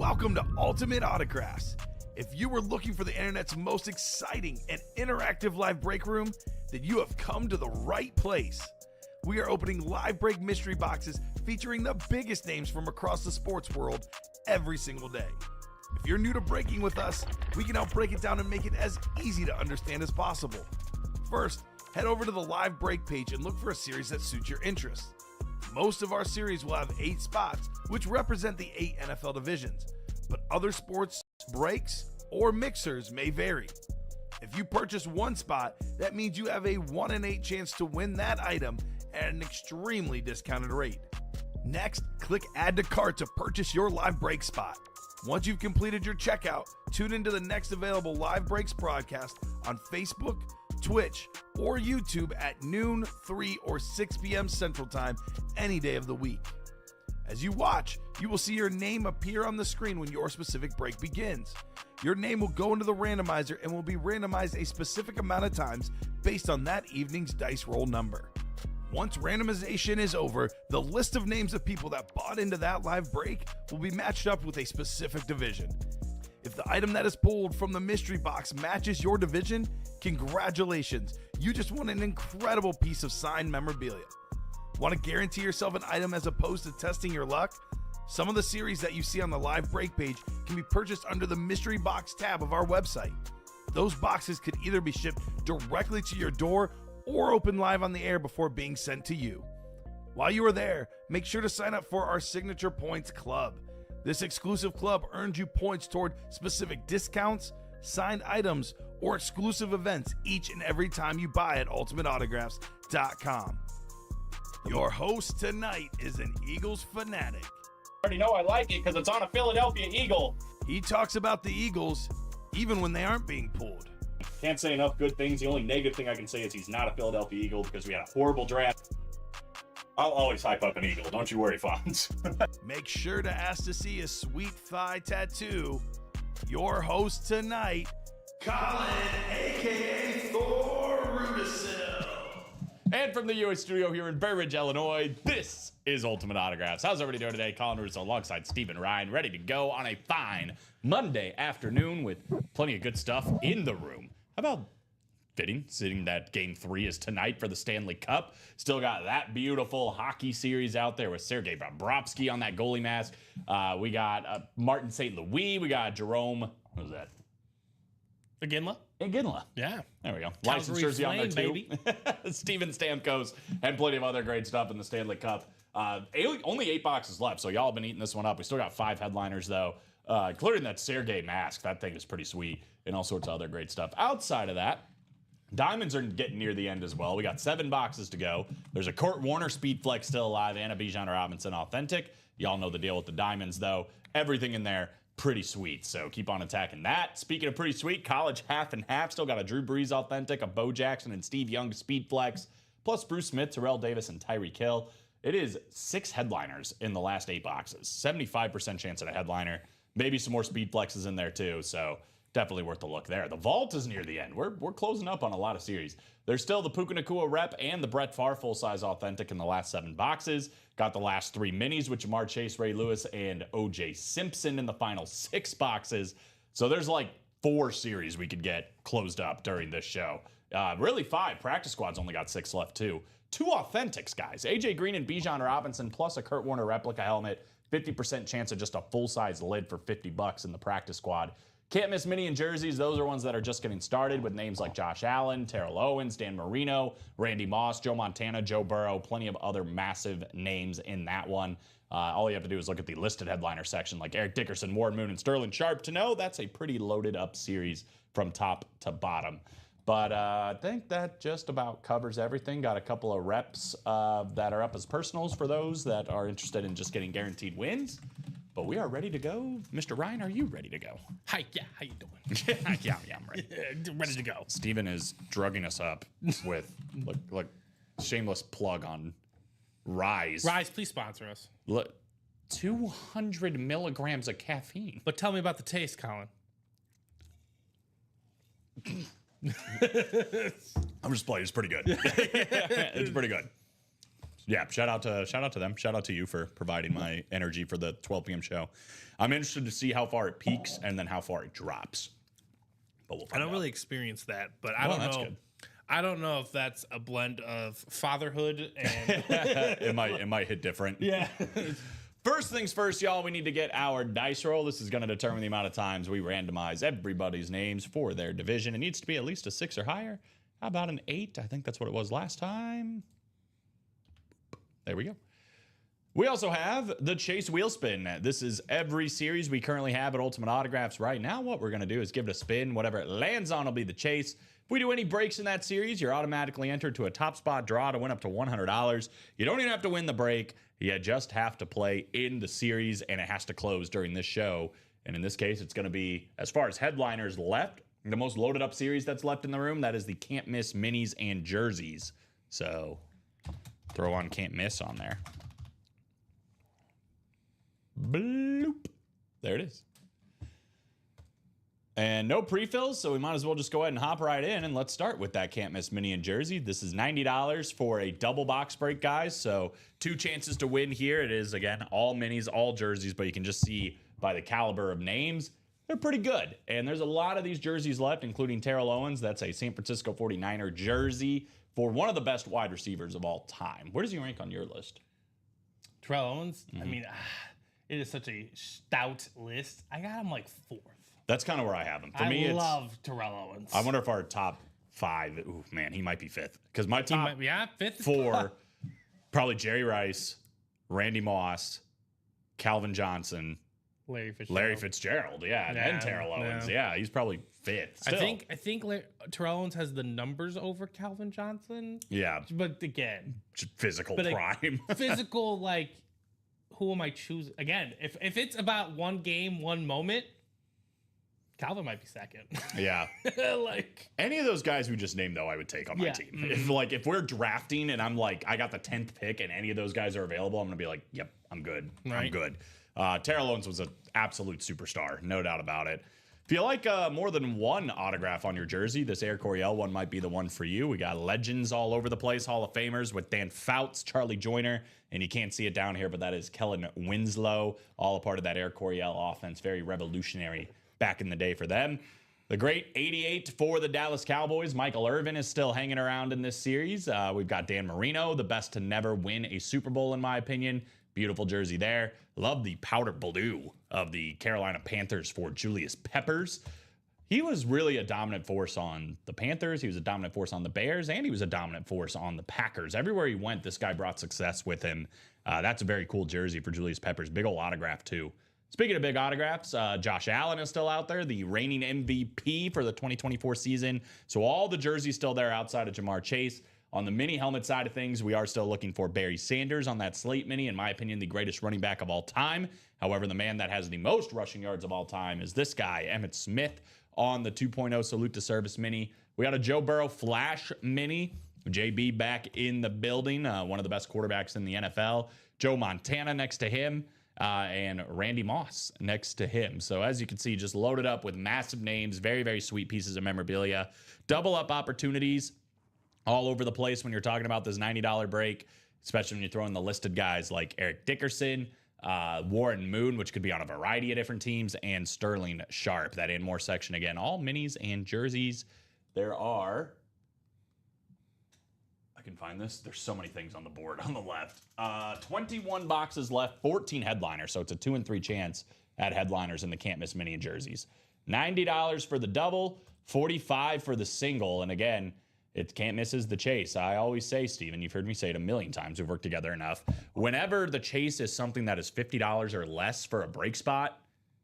Welcome to Ultimate Autographs. If you were looking for the internet's most exciting and interactive live break room, then you have come to the right place. We are opening live break mystery boxes featuring the biggest names from across the sports world every single day. If you're new to breaking with us, we can help break it down and make it as easy to understand as possible. First, head over to the live break page and look for a series that suits your interests. Most of our series will have 8 spots, which represent the 8 NFL divisions, but other sports breaks or mixers may vary. If you purchase one spot, that means you have a 1 in 8 chance to win that item at an extremely discounted rate. Next, click Add to Cart to purchase your live break spot. Once you've completed your checkout, tune into the next available live breaks broadcast on Facebook, Twitch, or YouTube at noon, 3, or 6 p.m. Central Time any day of the week. As you watch, you will see your name appear on the screen when your specific break begins. Your name will go into the randomizer and will be randomized a specific amount of times based on that evening's dice roll number. Once randomization is over, the list of names of people that bought into that live break will be matched up with a specific division. If the item that is pulled from the mystery box matches your division, congratulations, you just won an incredible piece of signed memorabilia. Want to guarantee yourself an item as opposed to testing your luck? Some of the series that you see on the live break page can be purchased under the mystery box tab of our website. Those boxes could either be shipped directly to your door or open live on the air before being sent to you. While you are there, make sure to sign up for our Signature Points Club. This exclusive club earns you points toward specific discounts, signed items, or exclusive events each and every time you buy at ultimateautographs.com. Your host tonight is an Eagles fanatic. I already know I like it because it's on a Philadelphia Eagle. He talks about the Eagles even when they aren't being pulled. Can't say enough good things. The only negative thing I can say is he's not a Philadelphia Eagle because we had a horrible draft. I'll always hype up an Eagle. Don't you worry, Fonz. Make sure to ask to see a sweet thigh tattoo. Your host tonight, Colin, a.k.a. Thor Rudisill. And from the US studio here in Burridge, Illinois, this is Ultimate Autographs. How's everybody doing today? Colin Russo alongside Stephen Ryan, ready to go on a fine Monday afternoon with plenty of good stuff in the room. How about fitting, sitting that Game 3 is tonight for the Stanley Cup. Still got that beautiful hockey series out there with Sergei Bobrovsky on that goalie mask. We got Martin St. Louis. We got Jerome, what was that? Iginla? Iginla. Yeah. There we go. Calgary License jersey on there Flame, too. baby. Steven Stamkos and plenty of other great stuff in the Stanley Cup. Only 8 boxes left, so y'all have been eating this one up. We still got 5 headliners though, including that Sergei mask. That thing is pretty sweet, and all sorts of other great stuff. Outside of that, diamonds are getting near the end as well. We got 7 boxes to go. There's a Kurt Warner Speed Flex still alive and a Bijan Robinson Authentic. Y'all know the deal with the diamonds though. Everything in there pretty sweet, so keep on attacking that. Speaking of pretty sweet, college half and half. Still got a Drew Brees Authentic, a Bo Jackson and Steve Young Speed Flex, plus Bruce Smith, Terrell Davis, and Tyreek Hill. It is 6 headliners in the last 8 boxes. 75% chance at a headliner. Maybe some more Speed Flexes in there too, so definitely worth a look there. The vault is near the end. We're closing up on a lot of series. There's still the Puka Nacua Rep and the Brett Favre full-size Authentic in the last 7 boxes. Got the last 3 minis, which Jamar Chase, Ray Lewis, and O.J. Simpson in the final 6 boxes. So there's like 4 series we could get closed up during this show. Really 5. Practice squad's only got 6 left too. 2 Authentics, guys. A.J. Green and Bijan Robinson, plus a Kurt Warner replica helmet. 50% chance of just a full-size lid for $50 in the practice squad. Can't miss mini and jerseys. Those are ones that are just getting started with names like Josh Allen, Terrell Owens, Dan Marino, Randy Moss, Joe Montana, Joe Burrow, plenty of other massive names in that one. All you have to do is look at the listed headliner section like Eric Dickerson, Warren Moon, and Sterling Sharp to know that's a pretty loaded up series from top to bottom. But I think that just about covers everything. Got a couple of reps that are up as personals for those that are interested in just getting guaranteed wins. But we are ready to go. Mr. Ryan, are you ready to go? Hi, yeah, how you doing? yeah, I'm ready. Ready to go. Steven is drugging us up with, look, shameless plug on Rise. Rise, please sponsor us. Look, 200 milligrams of caffeine. But tell me about the taste, Colin. I'm just playing. It's pretty good. It's pretty good. Yeah, shout out to them. Shout out to you for providing my energy for the 12 p.m. show. I'm interested to see how far it peaks and then how far it drops. But we'll I find don't out. really experience that, but I Well, don't that's know. good. I don't know if that's a blend of fatherhood and it might hit different. yeah. First things first, y'all, we need to get our dice roll. This is going to determine the amount of times we randomize everybody's names for their division. It needs to be at least a 6 or higher. How about an 8? I think that's what it was last time. There we go. We also have the Chase Wheel Spin. This is every series we currently have at Ultimate Autographs right now. What we're going to do is give it a spin. Whatever it lands on will be the chase. If we do any breaks in that series, you're automatically entered to a top spot draw to win up to $100. You don't even have to win the break. You just have to play in the series, and it has to close during this show. And in this case, it's going to be, as far as headliners left, the most loaded up series that's left in the room. That is the Can't Miss Minis and Jerseys. So throw on Can't Miss on there. Bloop. There it is. And no pre-fills, so we might as well just go ahead and hop right in, and let's start with that Can't Miss Mini and Jersey. This is $90 for a double box break, guys. So 2 chances to win here. It is, again, all minis, all jerseys, but you can just see by the caliber of names, they're pretty good. And there's a lot of these jerseys left, including Terrell Owens. That's a San Francisco 49er jersey for one of the best wide receivers of all time. Where does he rank on your list? Terrell Owens. I mean, it is such a stout list. I got him like 4th. That's kind of where I have him. For I me, love Terrell Owens. I wonder if our top 5, ooh, man, he might be 5th. Because my He top might be 5th. 4, probably Jerry Rice, Randy Moss, Calvin Johnson, Larry Fitzgerald, yeah, and Terrell Owens. Yeah, he's probably 5th. Still. I think Terrell Owens has the numbers over Calvin Johnson. Yeah, But again, physical But, prime. physical, like, who am I choosing? Again, if it's about one game, one moment, Calvin might be 2nd. Yeah. Like, Any of those guys we just named, though, I would take on my Yeah. team. If we're drafting and I'm like, I got the 10th pick and any of those guys are available, I'm going to be like, yep, I'm good. I'm Right. good. Terrell Owens was an absolute superstar, no doubt about it. If you like more than one autograph on your jersey, this Air Coryell one might be the one for you. We got legends all over the place, Hall of Famers with Dan Fouts, Charlie Joyner, and you can't see it down here, but that is Kellen Winslow, all a part of that Air Coryell offense. Very revolutionary back in the day for them. The great 88 for the Dallas Cowboys. Michael Irvin is still hanging around in this series. We've got Dan Marino, the best to never win a Super Bowl, in my opinion. Beautiful jersey there. Love the powder blue of the Carolina Panthers for Julius Peppers. He was really a dominant force on the Panthers. He was a dominant force on the Bears, and he was a dominant force on the Packers. Everywhere he went, this guy brought success with him. That's a very cool jersey for Julius Peppers. Big old autograph, too. Speaking of big autographs, Josh Allen is still out there, the reigning MVP for the 2024 season. So all the jerseys still there outside of Jamar Chase. On the mini helmet side of things, we are still looking for Barry Sanders on that slate mini. In my opinion, the greatest running back of all time. However, the man that has the most rushing yards of all time is this guy, Emmitt Smith, on the 2.0 Salute to Service mini. We got a Joe Burrow Flash mini. JB back in the building, one of the best quarterbacks in the NFL. Joe Montana next to him. And Randy Moss next to him. So as you can see, just loaded up with massive names, very, very sweet pieces of memorabilia. Double up opportunities all over the place when you're talking about this $90 break, especially when you throw in the listed guys like Eric Dickerson, Warren Moon, which could be on a variety of different teams, and Sterling Sharp. That and more section again, all minis and jerseys. There are... can find this. There's so many things on the board on the left. 21 boxes left, 14 headliners. So it's a 2 and 3 chance at headliners in the Can't Miss Mini and jerseys. $90 for the double, $45 for the single. And again, it can't miss is the chase. I always say, Steven, you've heard me say it a million times. We've worked together enough. Whenever the chase is something that is $50 or less for a break spot,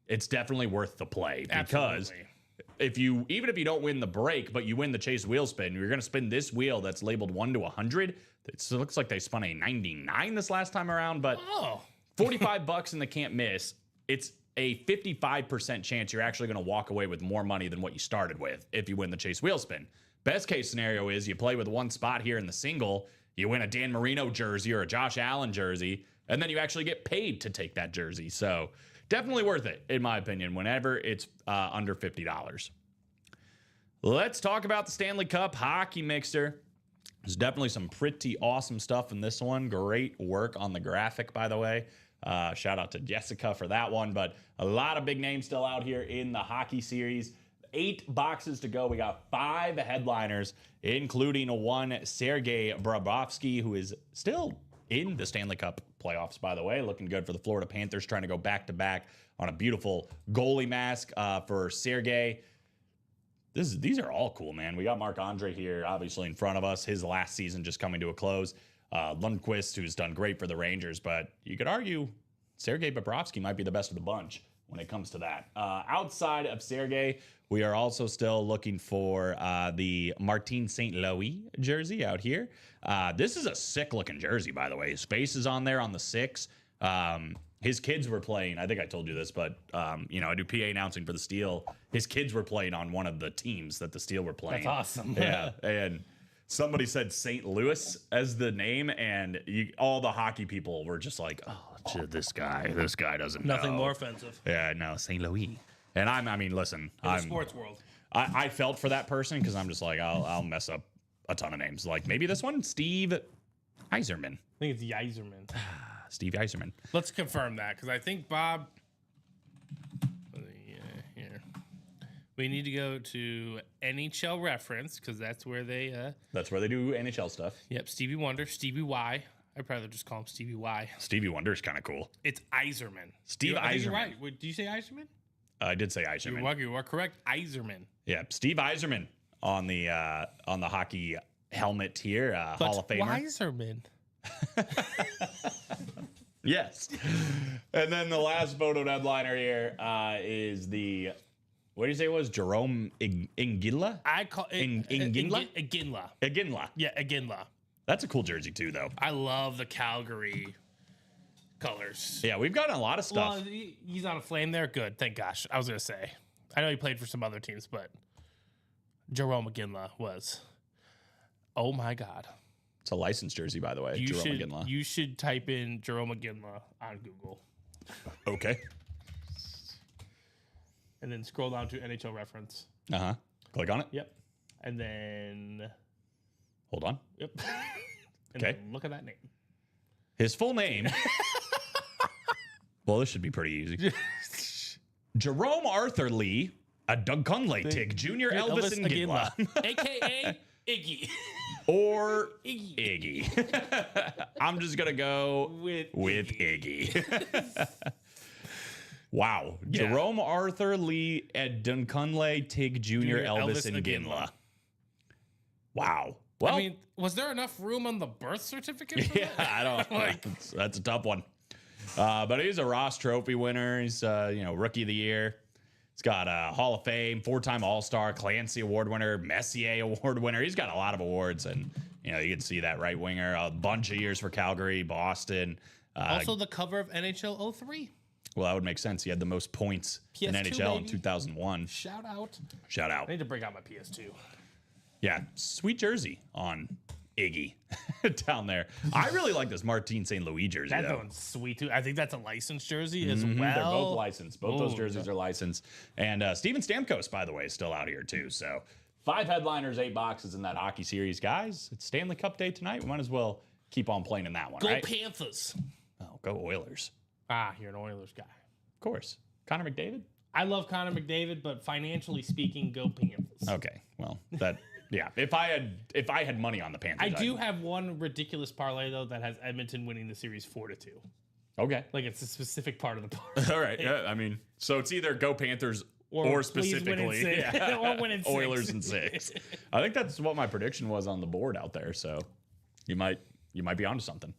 it's definitely worth the play. Because Absolutely. even if you don't win the break, but you win the chase wheel spin, you're going to spin this wheel that's labeled 1 to 100. It looks like they spun a 99 this last time around, but $45 in the can't miss. It's a 55% chance you're actually going to walk away with more money than what you started with if you win the chase wheel spin. Best case scenario is you play with one spot here in the single, you win a Dan Marino jersey or a Josh Allen jersey, and then you actually get paid to take that jersey. So definitely worth it, in my opinion, whenever it's under $50. Let's talk about the Stanley Cup Hockey Mixer. There's definitely some pretty awesome stuff in this one. Great work on the graphic, by the way. Shout out to Jessica for that one. But a lot of big names still out here in the hockey series. 8 boxes to go. We got 5 headliners, including one Sergei Bobrovsky, who is still in the Stanley Cup playoffs, by the way. Looking good for the Florida Panthers, trying to go back-to-back on a beautiful goalie mask for Sergei. These are all cool, man. We got Marc-Andre here, obviously, in front of us. His last season just coming to a close. Lundqvist, who's done great for the Rangers, but you could argue Sergei Bobrovsky might be the best of the bunch when it comes to that. Outside of Sergei, we are also still looking for the Martin St. Louis jersey out here. This is a sick-looking jersey, by the way. His face is on there on the 6. His kids were playing. I think I told you this, but I do PA announcing for the Steel. His kids were playing on one of the teams that the Steel were playing. That's awesome. Yeah, and somebody said St. Louis as the name, and all the hockey people were just like, "Oh, this guy doesn't know." Nothing more offensive. Yeah, no, St. Louis. And listen, In the sports world. I felt for that person because I'm just like, I'll mess up a ton of names. Like maybe this one, Steve Yzerman. I think it's Yzerman. Steve Yzerman. Let's confirm that because I think Bob. Here. We need to go to NHL reference because that's where they. That's where they do NHL stuff. Yep, Stevie Wonder, Stevie Y. I'd probably just call him Stevie Y. Stevie Wonder's kind of cool. It's Yzerman. Steve I think Yzerman. you're right. Wait, did you say Yzerman? I did say Yzerman. You are correct. Yzerman. Yeah, Steve Yzerman on the hockey helmet here, Hall of Famer. Yzerman. Yes. And then the last photo headliner here is the, what do you say it was? Jerome Iginla? I call it Iginla? Iginla. Iginla. Yeah, Iginla. That's a cool jersey too, though. I love the Calgary colors. Yeah, we've gotten a lot of stuff. Well, he's on a flame there. Good. Thank gosh. I was going to say. I know he played for some other teams, but Jerome Iginla was. Oh, my God. It's a licensed jersey, by the way. Jerome Iginla. You should type in Jerome Iginla on Google. Okay. And then scroll down to NHL reference. Uh-huh. Click on it. Yep. And then. Hold on. Yep. And Okay. then look at that name. His full name. Well, this should be pretty easy. Jerome Arthur Lee, a Doug Conley Tig, Jr. Elvis Iginla. AKA Iggy. Or Iggy. I'm just going to go with Iggy. Wow. Yeah. Jerome Arthur Lee at Duncanley Tig Jr. Elvis Iginla. Wow. Well, I mean, was there enough room on the birth certificate for yeah, that? I don't. That's a tough one. But he's a Ross Trophy winner. He's Rookie of the Year. He's got a Hall of Fame, 4-time All-Star, Clancy Award winner, Messier Award winner. He's got a lot of awards, and you can see that right winger. A bunch of years for Calgary, Boston. Also, the cover of NHL 03. Well, that would make sense. He had the most points in PS2, NHL in baby. 2001. Shout out. Shout out. I need to bring out my PS2. Yeah, sweet jersey on Iggy down there. I really like this Martin St. Louis jersey, That though. one's sweet too. I think that's a licensed jersey as well. They're both licensed. Both those Oh, jerseys are licensed. And Steven Stamkos, by the way, is still out here, too. So 5 headliners, 8 boxes in that hockey series. Guys, it's Stanley Cup Day tonight. We might as well keep on playing in that one, Go right? Panthers. Oh, go Oilers. You're an Oilers guy. Of course. Connor McDavid? I love Connor McDavid, but financially speaking, go Panthers. Okay. Well, that... Yeah, if I had money on the Panthers, I do have one ridiculous parlay though that has Edmonton winning the series 4-2. Okay. Like it's a specific part of the parlay. All right. Yeah. I mean, so it's either go Panthers or please win in specifically six. Or win in 6. Oilers in 6. I think that's what my prediction was on the board out there. So you might be onto something.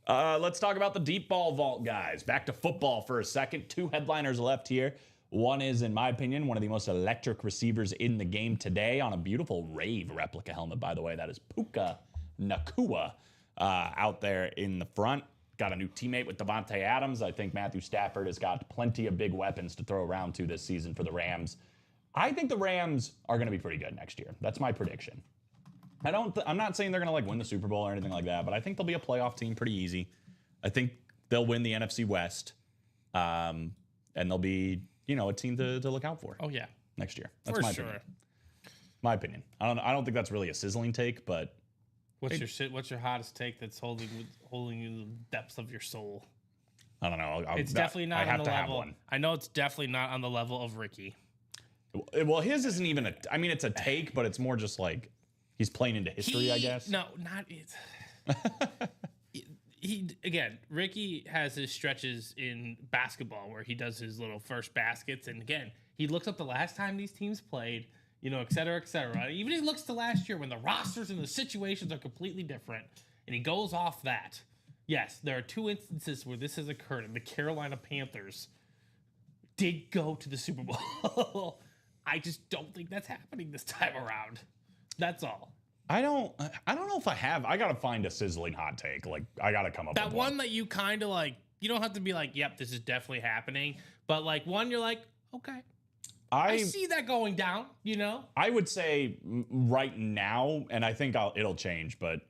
Let's talk about the deep ball vault, guys. Back to football for a second. 2 headliners left here. One is, in my opinion, one of the most electric receivers in the game today on a beautiful Rave replica helmet, by the way. That is Puka Nakua out there in the front. Got a new teammate with Devontae Adams. I think Matthew Stafford has got plenty of big weapons to throw around to this season for the Rams. I think the Rams are going to be pretty good next year. That's my prediction. I'm not saying they're going to win the Super Bowl or anything like that, but I think they'll be a playoff team pretty easy. I think they'll win the NFC West, and they'll be a team to look out for. Oh yeah, next year. That's for my sure. opinion. My opinion. I don't think that's really a sizzling take, but What's your hottest take that's holding you in the depths of your soul? I don't know. It's definitely not I on have the to have level. one. I know it's definitely not on the level of Ricky. Well, his isn't even a. I mean, it's a take, but it's more just like he's playing into history, I guess. No, not it. He again, Ricky has his stretches in basketball where he does his little first baskets, and again, he looks up the last time these teams played, et cetera, et cetera. Even he looks to last year when the rosters and the situations are completely different, and he goes off that. Yes, there are 2 instances where this has occurred, and the Carolina Panthers did go to the Super Bowl. I just don't think that's happening this time around. That's all. I don't know if I have. I gotta find a sizzling hot take. Like I gotta come up That with one that you kind of like, you don't have to be like, yep, this is definitely happening. But like one, you're like, okay, I see that going down, I would say right now, and I think it'll change, but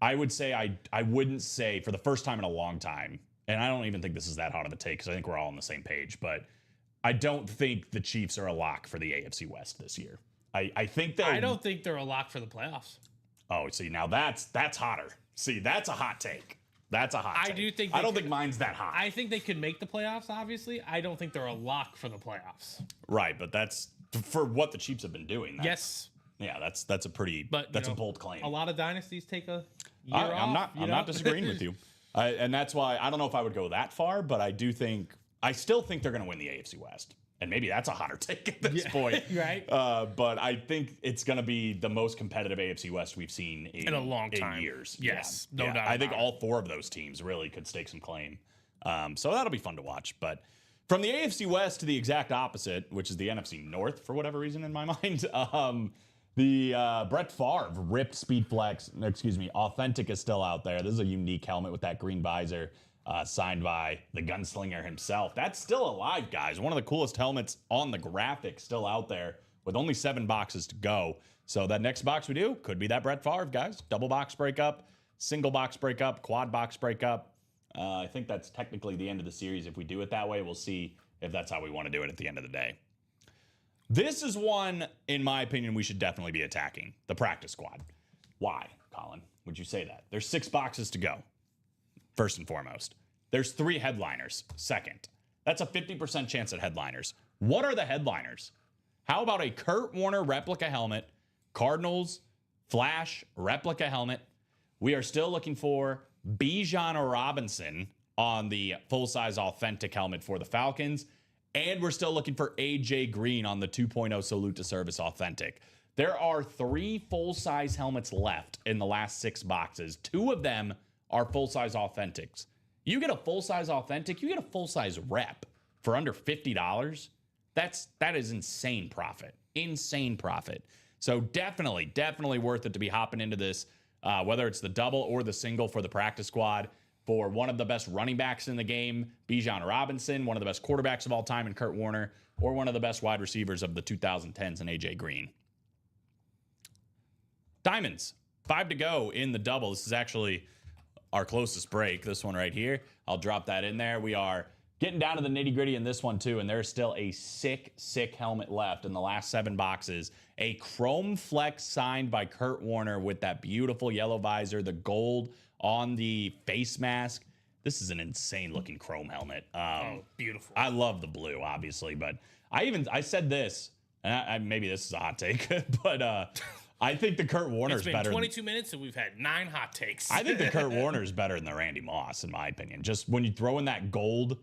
I would say I wouldn't say for the first time in a long time, and I don't even think this is that hot of a take because I think we're all on the same page, but I don't think the Chiefs are a lock for the AFC West this year. I think they. I don't think they're a lock for the playoffs. Oh, see, now that's hotter. See, that's a hot take. That's a hot take. I do think I don't think mine's that hot. I think they could make the playoffs, obviously. I don't think they're a lock for the playoffs. Right, but that's for what the Chiefs have been doing. Yes. Yeah, that's a pretty a bold claim. A lot of dynasties take a year off. I'm not disagreeing with you. And that's why I don't know if I would go that far, but I still think they're going to win the AFC West. And maybe that's a hotter take at this point. Right. But I think it's going to be the most competitive AFC West we've seen in a long time. In years. Yes, yeah. no doubt. I think all 4 of those teams really could stake some claim. So that'll be fun to watch. But from the AFC West to the exact opposite, which is the NFC North, for whatever reason in my mind, the Brett Favre ripped Authentic is still out there. This is a unique helmet with that green visor. Signed by the gunslinger himself. That's still alive, guys. One of the coolest helmets on the graphic still out there with only 7 boxes to go. So that next box we do could be that Brett Favre, guys. Double box breakup, single box breakup, quad box breakup. I think that's technically the end of the series. If we do it that way, we'll see if that's how we want to do it at the end of the day. This is one, in my opinion, we should definitely be attacking. The practice squad. Why, Colin, would you say that? There's 6 boxes to go. First and foremost, there's 3 headliners. Second, that's a 50% chance at headliners. What are the headliners? How about a Kurt Warner replica helmet, Cardinals Flash replica helmet? We are still looking for Bijan Robinson on the full-size authentic helmet for the Falcons, and we're still looking for AJ Green on the 2.0 Salute to Service authentic. There are 3 full-size helmets left in the last 6 boxes. 2 of them are full-size authentics. You get a full-size authentic, you get a full-size rep for under $50. That is insane profit. Insane profit. So definitely worth it to be hopping into this, whether it's the double or the single for the practice squad for one of the best running backs in the game, Bijan Robinson, one of the best quarterbacks of all time in Kurt Warner, or one of the best wide receivers of the 2010s in AJ Green. Diamonds, 5 to go in the double. This is actually our closest break, this one right here. I'll drop that in there. We are getting down to the nitty gritty in this one too, and there's still a sick helmet left in the last 7 boxes. A Chrome Flex signed by Kurt Warner with that beautiful yellow visor, the gold on the face mask. This is an insane looking chrome helmet. Beautiful. I love the blue, obviously, but I said this, and maybe this is a hot take, but I think the Kurt Warner's better. It's been 22 minutes and we've had 9 hot takes. I think the Kurt Warner's better than the Randy Moss, in my opinion. Just when you throw in that gold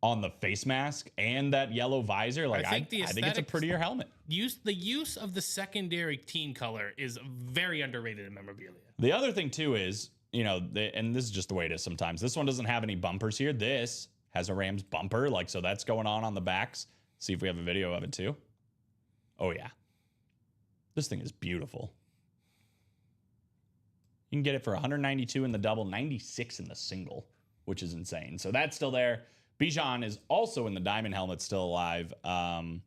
on the face mask and that yellow visor, like I think it's a prettier helmet. The use of the secondary team color is very underrated in memorabilia. The other thing too is, and this is just the way it is sometimes. This one doesn't have any bumpers here. This has a Rams bumper, so that's going on the backs. See if we have a video of it too. Oh yeah. This thing is beautiful. You can get it for $192 in the double, $96 in the single, which is insane. So that's still there. Bijan is also in the diamond helmet, still alive, on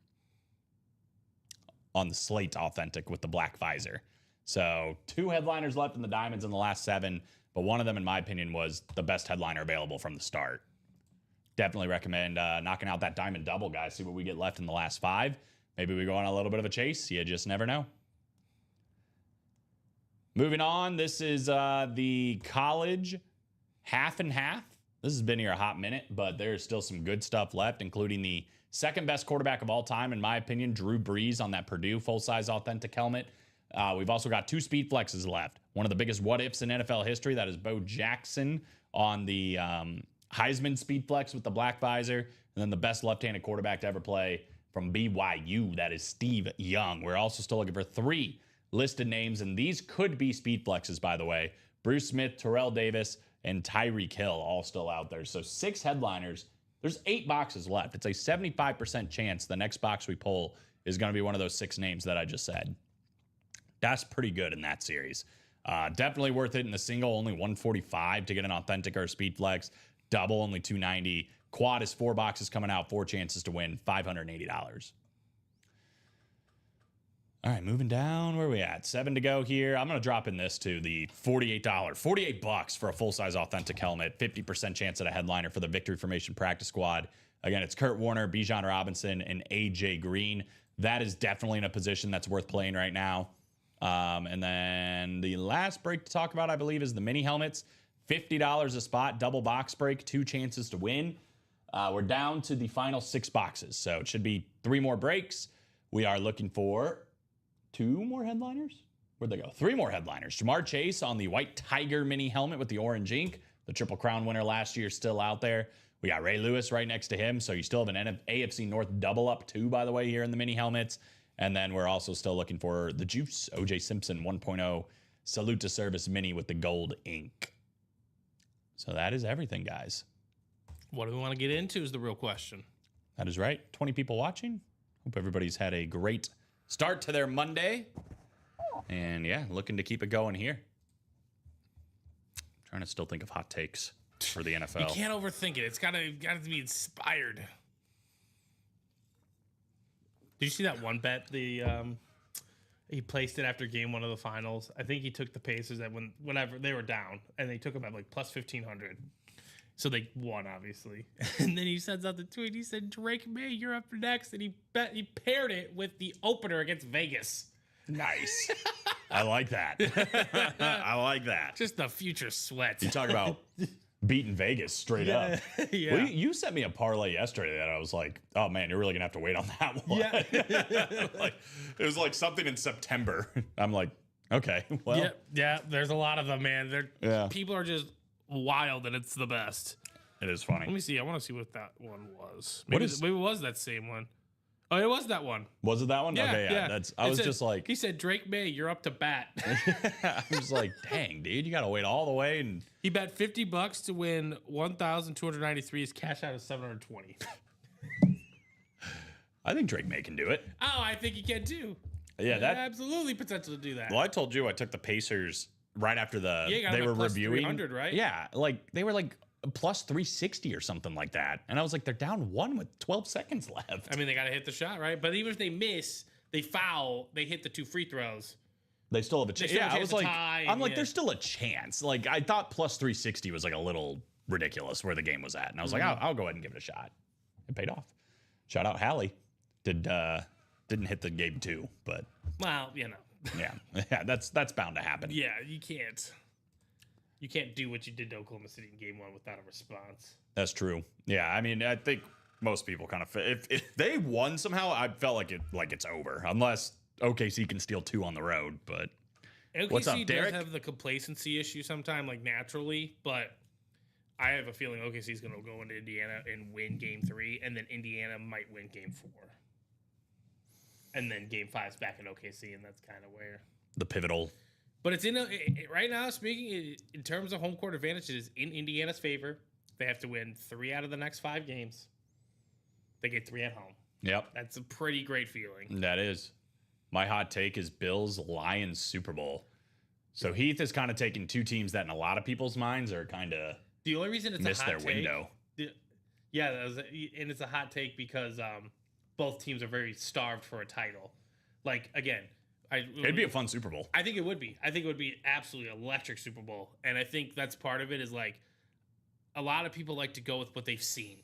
the slate authentic with the black visor. So 2 headliners left in the diamonds in the last 7, but one of them, in my opinion, was the best headliner available from the start. Definitely recommend knocking out that diamond double, guys. See what we get left in the last 5. Maybe we go on a little bit of a chase. You just never know. Moving on, this is the college half and half. This has been here a hot minute, but there's still some good stuff left, including the second best quarterback of all time, in my opinion, Drew Brees on that Purdue full-size authentic helmet. We've also got 2 speed flexes left. One of the biggest what-ifs in NFL history, that is Bo Jackson on the Heisman speed flex with the black visor. And then the best left-handed quarterback to ever play from BYU, that is Steve Young. We're also still looking for 3 listed names, and these could be speed flexes, by the way. Bruce Smith, Terrell Davis, and Tyreek Hill all still out there. So 6 headliners. There's 8 boxes left. It's a 75% chance the next box we pull is going to be one of those 6 names that I just said. That's pretty good in that series. Definitely worth it in the single, only 145 to get an authentic or a speed flex. Double, only 290. Quad is 4 boxes coming out, 4 chances to win, $580. All right, moving down. Where are we at? 7 to go here. I'm going to drop in this to the $48. $48 for a full-size authentic helmet. 50% chance at a headliner for the Victory Formation Practice Squad. Again, it's Kurt Warner, Bijan Robinson, and A.J. Green. That is definitely in a position that's worth playing right now. And then the last break to talk about, I believe, is the mini helmets. $50 a spot, double box break, 2 chances to win. We're down to the final 6 boxes, so it should be 3 more breaks. We are looking for 2 more headliners. Where'd they go? 3 more headliners. Jamar Chase on the White Tiger mini helmet with the orange ink. The Triple Crown winner last year still out there. We got Ray Lewis right next to him, so you still have an AFC North double up too, by the way, here in the mini helmets. And then we're also still looking for the Juice, O.J. Simpson 1.0 Salute to Service mini with the gold ink. So that is everything, guys. What do we want to get into is the real question. That is right. 20 people watching. Hope everybody's had a great start to their Monday. And yeah, looking to keep it going here. Trying to still think of hot takes for the NFL. You can't overthink it. It's gotta be inspired. Did you see that one bet? He placed it after game 1 of the finals. I think he took the Pacers at whenever they were down, and they took them at like plus 1,500. So they won, obviously. And then he sends out the tweet. He said, "Drake May, you're up next," and he paired it with the opener against Vegas. Nice. I like that. I like that. Just the future sweat. You talk about beating Vegas straight up. Yeah. Well, you sent me a parlay yesterday that I was like, oh man, you're really gonna have to wait on that one. Yeah. Like, it was like something in September. I'm like, okay, well, Yeah. There's a lot of them, man. People are just wild, and it's the best. it is funny. Let me see. I want to see what that one was. What Maybe it was that same one. Oh, it was that one. Was it that one? Yeah, Okay, yeah. I was just like, he said, "Drake May, you're up to bat." I was like, dang, dude, you gotta wait all the way. And He bet $50 to win 1,293. His cash out is 720. I think Drake May can do it. Oh, I think he can too. Yeah, that. Absolutely potential to do that. Well, I told you I took the Pacers right after you got they them were at plus reviewing. 300, right? Yeah, like they were like plus 360 or something like that, and I was like, they're down 1 with 12 seconds left. I mean, they got to hit the shot, right? But even if they miss, they foul, they hit the 2 free throws. They still have a chance. still have Yeah, a I was chance to like, tie, I'm like, yeah. there's still a chance. Like I thought plus 360 was like a little ridiculous where the game was at, and I was like, I'll go ahead and give it a shot. It paid off. Shout out Hallie. Didn't hit the game 2, but Well, yeah, that's bound to happen. yeah, you can't do what you did to Oklahoma City in game 1 without a response. That's true. Yeah, I mean, I think most people kind of if they won somehow, I felt like it's over unless OKC can steal 2 on the road. But OKC what's up, Derek? does have the complacency issue sometime, like naturally, but I have a feeling OKC is going to go into Indiana and win game 3, and then Indiana might win game 4. And then game 5 is back in OKC, and that's kind of where the pivotal. But it's right now, speaking in terms of home court advantage, it is in Indiana's favor. They have to win 3 out of the next 5 games. They get 3 at home. Yep, That's a pretty great feeling. that is. My hot take is Bills Lions Super Bowl. So Heath is kind of taking 2 teams that in a lot of people's minds are kind of The only reason it's missed a hot their window. Yeah, and it's a hot take because both teams are very starved for a title. Like, again, It'd be a fun Super Bowl. I think it would be. I think it would be absolutely electric Super Bowl. And I think that's part of it is like a lot of people like to go with what they've seen,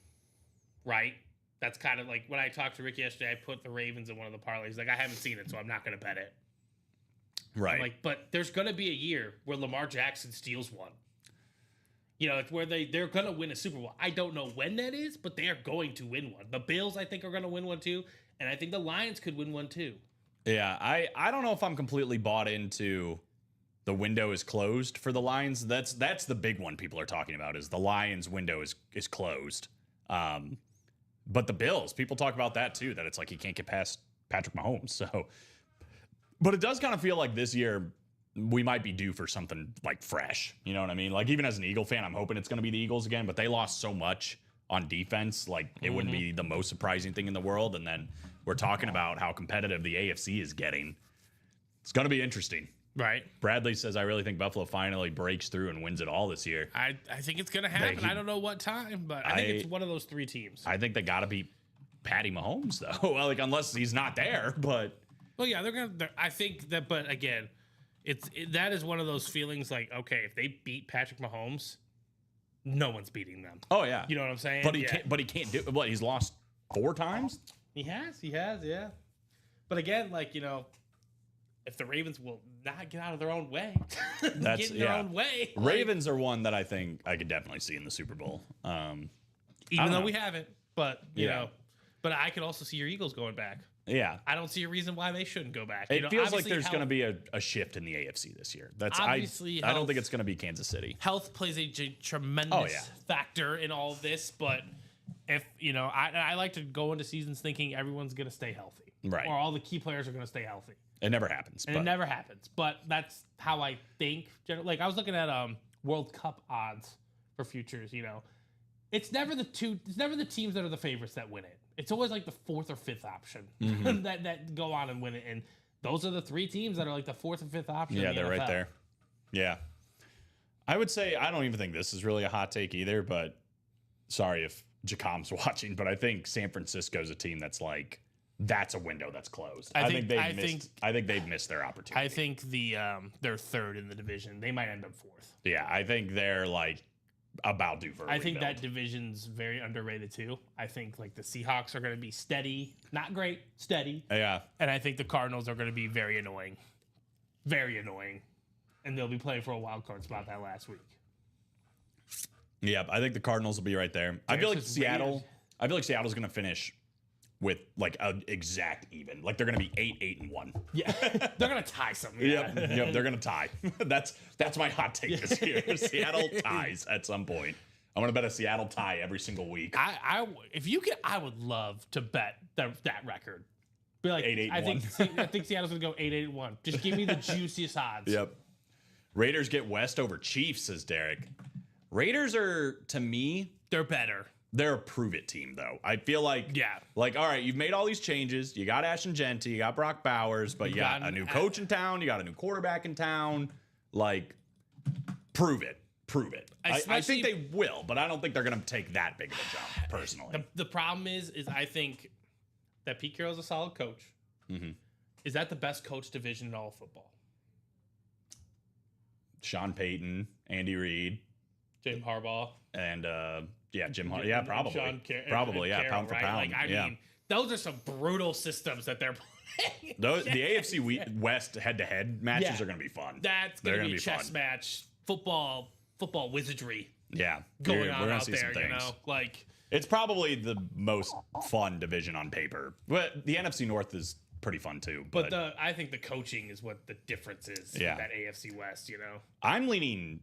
right? That's kind of like when I talked to Rick yesterday, I put the Ravens in one of the parlays. Like, I haven't seen it, so I'm not going to bet it. Right. I'm like, but there's going to be a year where Lamar Jackson steals one. You know, it's where they're going to win a Super Bowl. I don't know when that is, but they are going to win one. The Bills, I think, are going to win one too. And I think the Lions could win one too. Yeah, I don't know if I'm completely bought into the window is closed for the Lions. That's the big one people are talking about is the Lions window is closed. But the Bills, people talk about that too, that it's like he can't get past Patrick Mahomes. So, but it does kind of feel like this year we might be due for something like fresh. You know what I mean? Like even as an Eagle fan, I'm hoping it's going to be the Eagles again, but they lost so much on defense. Like it wouldn't be the most surprising thing in the world. And then we're talking about how competitive the AFC is getting. It's going to be interesting. Right. Bradley says, I really think Buffalo finally breaks through and wins it all this year. I think it's going to happen. I don't know what time, but I think it's one of those 3 teams. I think they got to beat Patty Mahomes, though. Well, like, unless he's not there, but. Well, yeah, they're going to. I think that, but again, that is one of those feelings like, okay, if they beat Patrick Mahomes, no one's beating them. Oh, yeah. You know what I'm saying? But he can't do what? He's lost 4 times? He has, yeah. But again, like, you know, if the Ravens will not get out of their own way, get in their own way. Ravens are one that I think I could definitely see in the Super Bowl. Even though we haven't, but you know, but I could also see your Eagles going back. Yeah. I don't see a reason why they shouldn't go back. It feels like there's going to be a shift in the AFC this year. That's obviously I don't think it's going to be Kansas City. Health plays a tremendous factor in all of this, but if you know, I like to go into seasons thinking everyone's going to stay healthy, right? Or all the key players are going to stay healthy. It never happens. And it never happens. But that's how I think. Like I was looking at World Cup odds for futures. You know, it's never the teams that are the favorites that win it. It's always like the 4th or 5th option that go on and win it. And those are the 3 teams that are like the 4th or 5th option. Yeah, they're right there. Yeah, I would say I don't even think this is really a hot take either. But sorry if Jacom's watching, but I think San Francisco's a team that's like. That's a window that's closed. I think they've missed their opportunity. I think they're 3rd in the division. They might end up 4th. Yeah, I think they're like about due for a think that division's very underrated too. I think like the Seahawks are going to be steady, not great, steady. Yeah. And I think the Cardinals are going to be very annoying. Very annoying. And they'll be playing for a wild card spot that last week. Yeah, I think the Cardinals will be right there. I feel like Seattle's going to finish with like an exact even. Like they're going to be 8-8-1. Yeah. They're going to tie something. Yep, they're going to tie. That's my hot take this year. Seattle ties at some point. I'm going to bet a Seattle tie every single week. If you could, I would love to bet that record. Be like 8-8-1. I think Seattle's going to go 8-8-1. Just give me the juiciest odds. Yep. Raiders get West over Chiefs, says Derek. Raiders are, to me, they're better. They're a prove-it team, though. I feel like, like, all right, you've made all these changes. You got Ashton Genty, you got Brock Bowers, but you got a new coach in town. You got a new quarterback in town. Like, prove it. I think they will, but I don't think they're going to take that big of a jump, personally. The problem is I think that Pete Carroll's a solid coach. Mm-hmm. Is that the best coach division in all of football? Sean Payton, Andy Reid. Jim Harbaugh. And, Jim Harbaugh. Yeah, probably. Probably, yeah, Carroll, pound for pound. Like, I mean, those are some brutal systems that they're playing. The AFC West head-to-head matches are going to be fun. That's going to be a chess match. Football wizardry. Yeah. Going on out there, you know? Like, it's probably the most fun division on paper. But the NFC North is pretty fun, too. But I think the coaching is what the difference is in that AFC West, you know? I'm leaning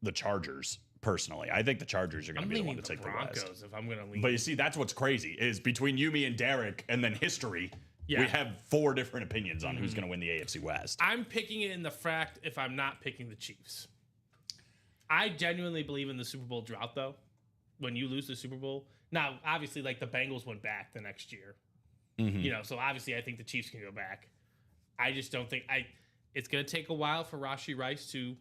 the Chargers. Personally, I think the Chargers are going to be the one to take the West. If I'm going to lean, but you see, that's what's crazy is between you, me, and Derek, and then history. Yeah. We have 4 different opinions on who's going to win the AFC West. I'm picking it in the fact if I'm not picking the Chiefs. I genuinely believe in the Super Bowl drought, though. When you lose the Super Bowl, now obviously, like the Bengals went back the next year, you know. So obviously, I think the Chiefs can go back. I just don't think it's going to take a while for Rashee Rice to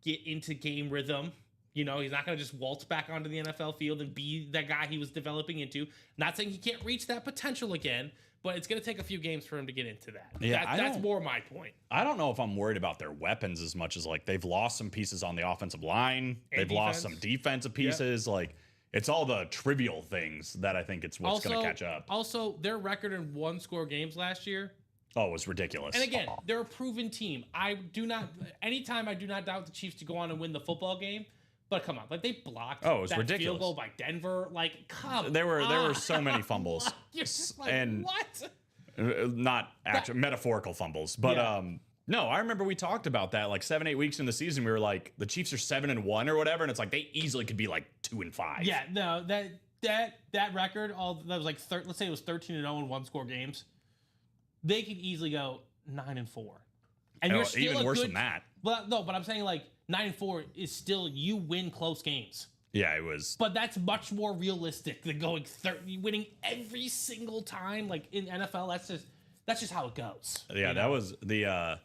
get into game rhythm. You know, he's not going to just waltz back onto the NFL field and be that guy he was developing into. Not saying he can't reach that potential again, but it's going to take a few games for him to get into that. Yeah, that's more my point. I don't know if I'm worried about their weapons as much as like they've lost some pieces on the offensive line. They've lost some defensive pieces. Yep. Like it's all the trivial things that I think it's what's going to catch up. Also, their record in 1-score games last year Oh, it was ridiculous. And again, they're a proven team. Anytime I do not doubt the Chiefs to go on and win the football game. But come on, like they blocked it was that ridiculous. field goal by Denver. Like, come There were on. so many fumbles. You're just like, And- what? Not actual metaphorical fumbles, but Yeah. no, I remember we talked about that like 7-8 weeks in the season. We were like, the Chiefs are 7-1 or whatever, and it's like they easily could be like 2-5. Yeah, no, that record, that was like let's say it was 13-0 in one-score games. They could easily go 9-4, and you're still even a worse good, than that. But I'm saying like 9-4 is still you win close games. Yeah, it was. But that's much more realistic than going winning every single time. Like in NFL, that's just how it goes. Yeah, you know? that was the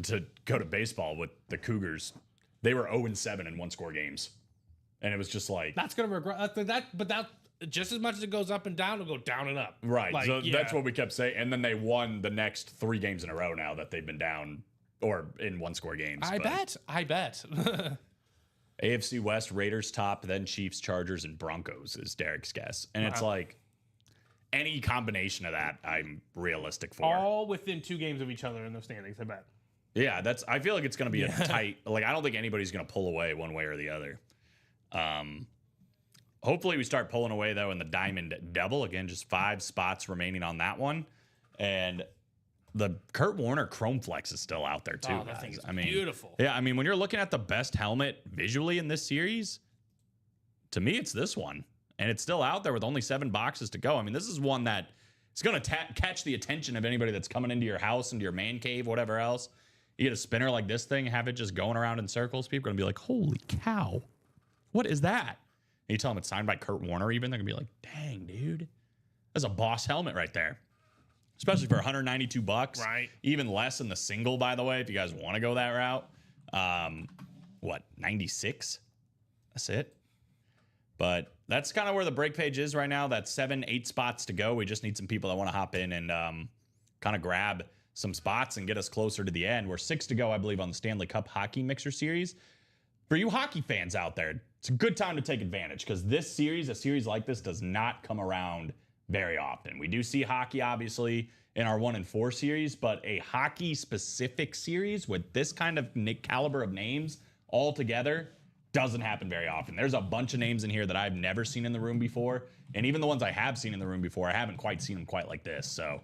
to go to baseball with the Cougars. They were 0-7 in one-score games, and it was just like That's gonna regret that. But that just as much as it goes up and down, it'll go down and up. right. Like, So yeah. that's what we kept saying, and then they won the next 3 games in a row. Now that they've been down or in one-score games, I but bet. AFC West, Raiders top, then Chiefs, Chargers, and Broncos is Derek's guess, and it's Wow. like any combination of that, I'm realistic for. All within 2 games of each other in the standings. I bet. Yeah, I feel like it's going to be a tight. Like I don't think anybody's going to pull away one way or the other. Hopefully we start pulling away though in the Diamond Double again. Just 5 spots remaining on that one, and the Kurt Warner Chrome Flex is still out there too. Oh, that guys. thing is I mean, beautiful. Yeah, I mean when you're looking at the best helmet visually in this series, to me it's this one, and it's still out there with only 7 boxes to go. I mean this is one that is going to catch the attention of anybody that's coming into your house, into your man cave, whatever else. You get a spinner like this thing, have it just going around in circles. People are going to be like, holy cow, what is that? And you tell them it's signed by Kurt Warner even, they're going to be like, dang, dude, that's a boss helmet right there. Especially for $192. Right. Even less in the single, by the way, if you guys want to go that route. 96? That's it. But that's kind of where the break page is right now. That's 7-8 spots to go. We just need some people that want to hop in and kind of grab some spots and get us closer to the end. We're 6 to go, I believe, on the Stanley Cup Hockey Mixer Series. For you hockey fans out there, it's a good time to take advantage because this series, a series like this, does not come around very often. We do see hockey, obviously, in our 1 and 4 series, but a hockey-specific series with this kind of caliber of names all together doesn't happen very often. There's a bunch of names in here that I've never seen in the room before, and even the ones I have seen in the room before, I haven't quite seen them quite like this. So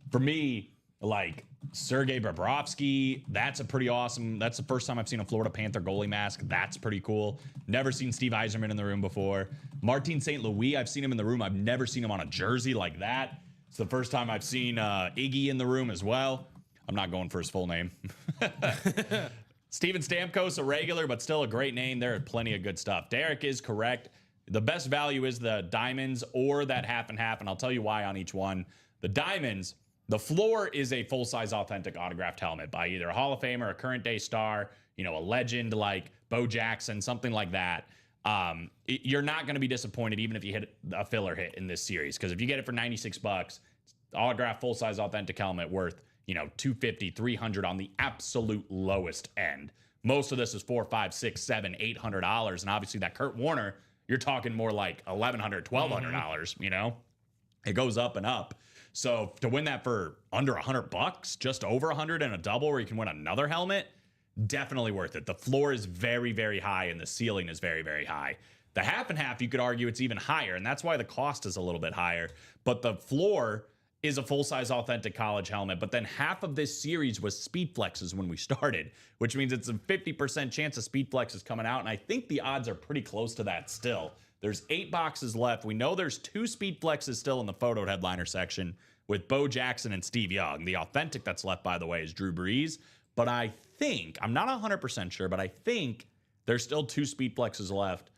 for me, like Sergei Bobrovsky, that's a pretty awesome. That's the first time I've seen a Florida Panther goalie mask. That's pretty cool. Never seen Steve Yzerman in the room before. Martin St. Louis, I've seen him in the room. I've never seen him on a jersey like that. It's the first time I've seen Iggy in the room as well. I'm not going for his full name. Steven Stamkos, a regular, but still a great name. There are plenty of good stuff. Derek is correct. The best value is the diamonds or that half and half, and I'll tell you why on each one. The diamonds, the floor is a full-size authentic autographed helmet by either a Hall of Famer, a current day star, you know, a legend like Bo Jackson, something like that. You're not going to be disappointed even if you hit a filler hit in this series, because if you get it for $96, autographed full-size authentic helmet worth, you know, $250, $300 on the absolute lowest end. Most of this is $400, $500, $600, $700, $800, and obviously that Kurt Warner, you're talking more like $1,100, $1,200. You know, it goes up and up. So to win that for under $100, just over 100 and a double where you can win another helmet, definitely worth it. The floor is very, very high and the ceiling is very, very high. The half and half, you could argue it's even higher, and that's why the cost is a little bit higher. But the floor is a full-size authentic college helmet, but then half of this series was Speed Flexes when we started, which means it's a 50% chance of Speed Flex is coming out, and I think the odds are pretty close to that still. There's 8 boxes left. We know there's 2 Speed Flexes still in the photo headliner section with Bo Jackson and Steve Young. The authentic that's left, by the way, is Drew Brees, but I think, I'm not 100% sure, but I think there's still 2 Speed Flexes left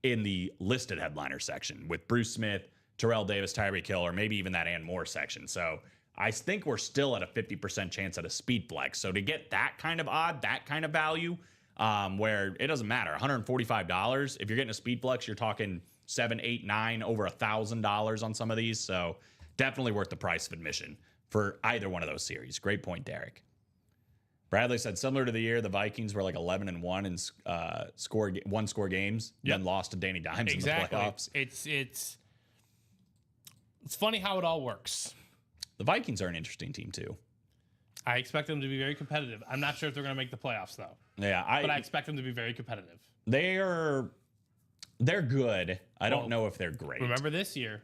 in the listed headliner section with Bruce Smith, Terrell Davis, Tyreek Hill, or maybe even that and more section. So I think we're still at a 50% chance at a Speed Flex. So to get that kind of odd, that kind of value, where it doesn't matter, $145, if you're getting a Speed Flex, you're talking 7, 8, 9, over $1,000 on some of these. So definitely worth the price of admission for either one of those series. Great point, Derek. Bradley said, similar to the year, the Vikings were like 11-1 in one-score games, then lost to Danny Dimes in the playoffs. It's funny how it all works. The Vikings are an interesting team too. I expect them to be very competitive. I'm not sure if they're going to make the playoffs though. Yeah, But I expect them to be very competitive. they're good. I don't know if they're great. Remember this year?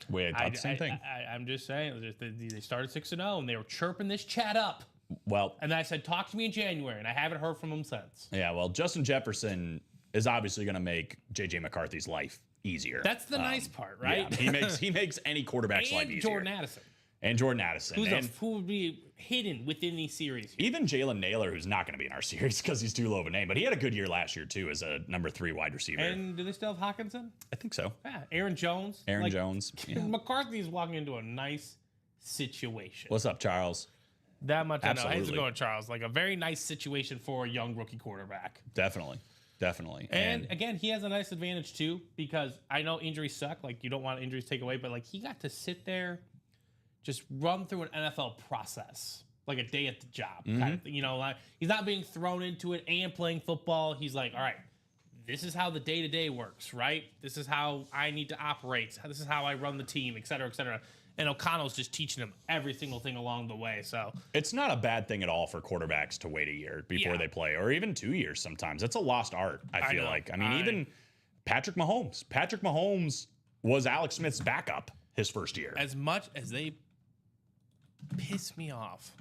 We thought the same thing. I'm just saying, they started 6-0 and they were chirping this chat up. Well, And I said, talk to me in January, and I haven't heard from them since. yeah, well, Justin Jefferson is obviously going to make JJ McCarthy's life easier. That's the nice part, right? Yeah, he makes any quarterback's life And easier. Jordan Addison, And Jordan Addison. who would be hidden within these series. Even Jalen Naylor, who's not going to be in our series because he's too low of a name, but he had a good year last year too as a number 3 wide receiver. And do they still have Hawkinson? I think so. Yeah, Aaron Jones. Aaron Jones. Yeah. McCarthy is walking into a nice situation. What's up, Charles? That much I know. Absolutely. How's it going, Charles? Like a very nice situation for a young rookie quarterback. Definitely. And again, he has a nice advantage too, because I know injuries suck. Like you don't want injuries to take away, but like he got to sit there, just run through an NFL process, like a day at the job kind of thing. You know, like he's not being thrown into it and playing football. He's like, all right, this is how the day-to-day works, right? This is how I need to operate. This is how I run the team, et cetera, et cetera. And O'Connell's just teaching him every single thing along the way. So it's not a bad thing at all for quarterbacks to wait a year before they play, or even 2 years sometimes. It's a lost art, I feel like. I mean, even Patrick Mahomes. Patrick Mahomes was Alex Smith's backup his first year. as much as they piss me off,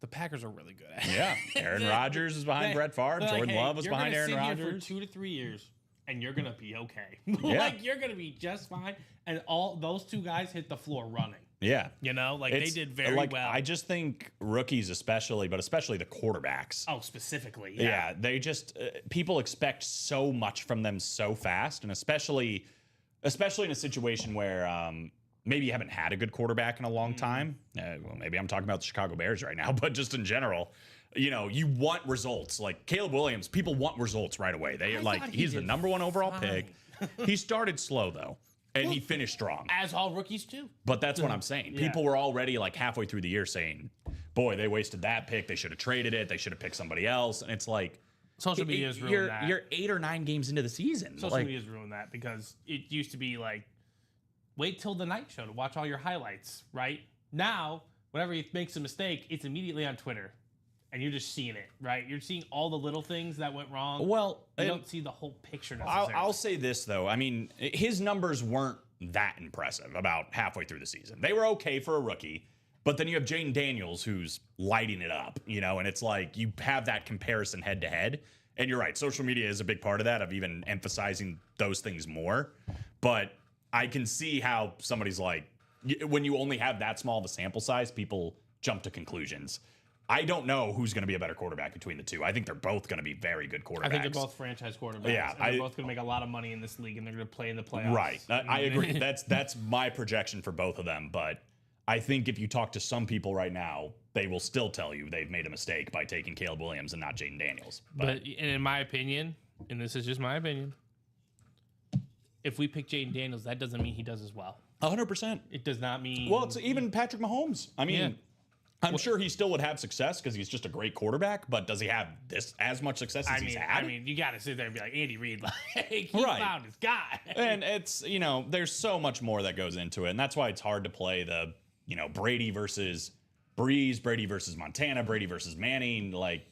the Packers are really good at it. Yeah. Aaron Rodgers is behind Brett Favre. They're like, Jordan hey, Love was you're behind gonna Aaron sit here Rodgers. for 2 to 3 years, and you're gonna be okay. Yeah. Like you're gonna be just fine. And all those two guys hit the floor running. Yeah. You know, like they did very well. I just think rookies, especially, but especially the quarterbacks. Oh, specifically, Yeah, they just people expect so much from them so fast, and especially in a situation where maybe you haven't had a good quarterback in a long time. Well, maybe I'm talking about the Chicago Bears right now, but just in general, you know, you want results. Like Caleb Williams, people want results right away. They he's the number 1 overall pick. He started slow though, and he finished strong. As all rookies do. But that's what I'm saying. Yeah. People were already like halfway through the year saying, boy, they wasted that pick. They should have traded it. They should have picked somebody else. And it's like, Social media has ruined that. you're 8 or 9 games into the season. Social Like, media has ruined that because it used to be like, wait till the night show to watch all your highlights, right? Now, whenever he makes a mistake, it's immediately on Twitter. And you're just seeing it, right? You're seeing all the little things that went wrong. well, You don't see the whole picture necessarily. I'll say this, though. I mean, his numbers weren't that impressive about halfway through the season. They were okay for a rookie. But then you have Jaden Daniels who's lighting it up, you know, and it's like you have that comparison head to head. And you're right. Social media is a big part of that, of even emphasizing those things more. But I can see how somebody's like, when you only have that small of a sample size, people jump to conclusions. I don't know who's going to be a better quarterback between the two. I think they're both going to be very good quarterbacks. I think they're both franchise quarterbacks. Yeah, and they're both going to make a lot of money in this league, and they're going to play in the playoffs. Right. I agree. That's my projection for both of them. But I think if you talk to some people right now, they will still tell you they've made a mistake by taking Caleb Williams and not Jaden Daniels. But in my opinion, and this is just my opinion, if we pick Jaden Daniels, that doesn't mean he does as well. 100%. It does not mean. Well, it's even Patrick Mahomes. I mean, Yeah. I'm sure he still would have success because he's just a great quarterback. But does he have this as much success as he's had? I mean, you got to sit there and be like Andy Reid, like he Right. found his guy. And it's, you know, there's so much more that goes into it. And that's why it's hard to play the, you know, Brady versus Breeze, Brady versus Montana, Brady versus Manning. Like,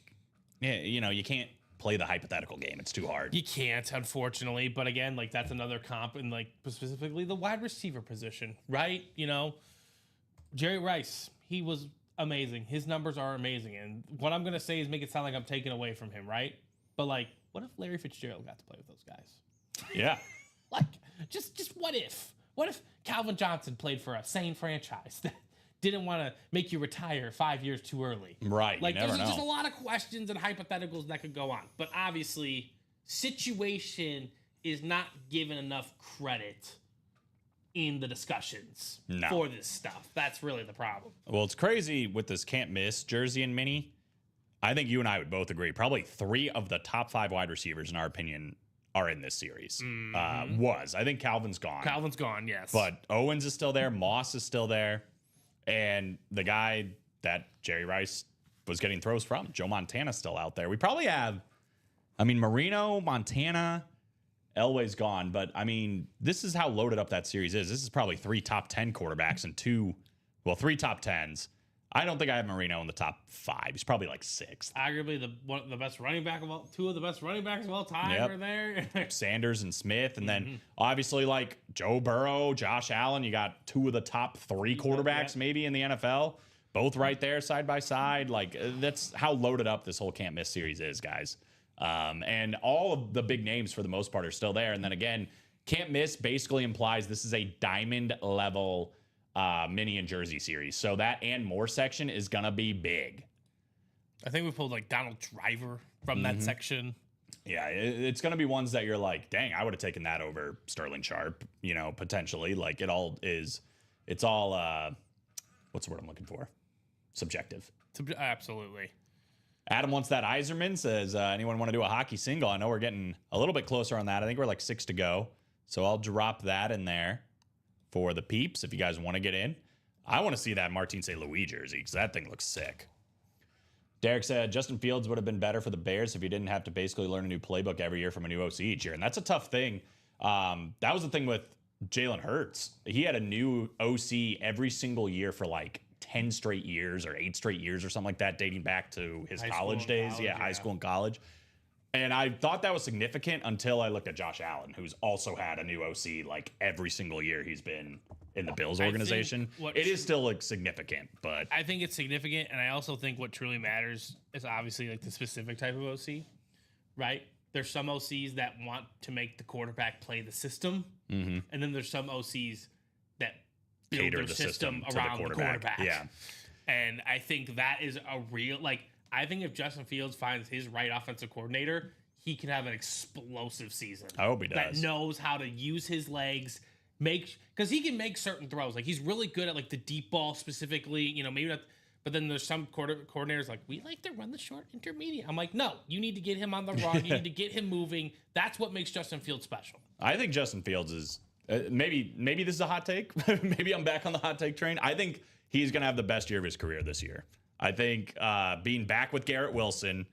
yeah, you know, you can't play the hypothetical game. It's too hard. You can't, unfortunately. But again, like that's another comp in like specifically the wide receiver position, right? You know, Jerry Rice, he was amazing. His numbers are amazing. And what I'm gonna say is make it sound like I'm taking away from him, right? But like, what if Larry Fitzgerald got to play with those guys? Yeah. Like, just what if? What if Calvin Johnson played for a sane franchise that didn't want to make you retire 5 years too early? Right. Like, you never there's know. just a lot of questions and hypotheticals that could go on. But obviously, situation is not given enough credit in the discussions No. for this stuff. That's really the problem. Well, it's crazy with this can't miss jersey and mini. I think you and I would both agree. Probably 3 of the top 5 wide receivers, in our opinion, are in this series. I think Calvin's gone. Calvin's gone, yes. But Owens is still there. Moss is still there. And the guy that Jerry Rice was getting throws from, Joe Montana's still out there. We probably have, Marino, Montana, Elway's gone. But, this is how loaded up that series is. This is probably 3 top 10 quarterbacks and 3 top 10s. I don't think I have Marino in the top 5. He's probably like 6th. Arguably the best running back of all, two of the best running backs of all time Yep. are there. Sanders and Smith, and then obviously like Joe Burrow, Josh Allen. You got 2 of the top 3 quarterbacks maybe in the NFL, both right there side by side. Like that's how loaded up this whole can't miss series is, guys. And all of the big names for the most part are still there. And then again, can't miss basically implies this is a diamond level mini and jersey series. So that and more section is gonna be big. I think we pulled like Donald Driver from that section. Yeah, it's going to be ones that you're like, dang, I would have taken that over Sterling Sharp, you know, potentially. Like it's all, what's the word I'm looking for? Subjective. Absolutely. Adam wants that Iserman, says, anyone want to do a hockey single? I know we're getting a little bit closer on that. I think we're like 6 to go. So I'll drop that in there for the peeps if you guys want to get in. I want to see that Martin St. Louis jersey because that thing looks sick. Derek said Justin Fields would have been better for the Bears if he didn't have to basically learn a new playbook every year from a new OC each year. And that's a tough thing. That was the thing with Jalen Hurts. He had a new OC every single year for like 10 straight years or 8 straight years or something like that, dating back to his college days. High school and college. And I thought that was significant until I looked at Josh Allen, who's also had a new OC like every single year he's been in the Bills organization. It is still like significant, but I think it's significant, and I also think what truly matters is obviously like the specific type of OC, right? There's some OCs that want to make the quarterback play the system, and then there's some OCs that build cater their the system to around the quarterback. Yeah. And I think that is a real, like, I think if Justin Fields finds his right offensive coordinator, he can have an explosive season. I hope he does. That knows how to use his legs, because he can make certain throws. Like, he's really good at, like, the deep ball specifically, you know, maybe not. But then there's some coordinators like, we like to run the short intermediate. I'm like, no, you need to get him on the run. You need to get him moving. That's what makes Justin Fields special. I think Justin Fields is maybe this is a hot take. Maybe I'm back on the hot take train. I think he's going to have the best year of his career this year. I think being back with Garrett Wilson,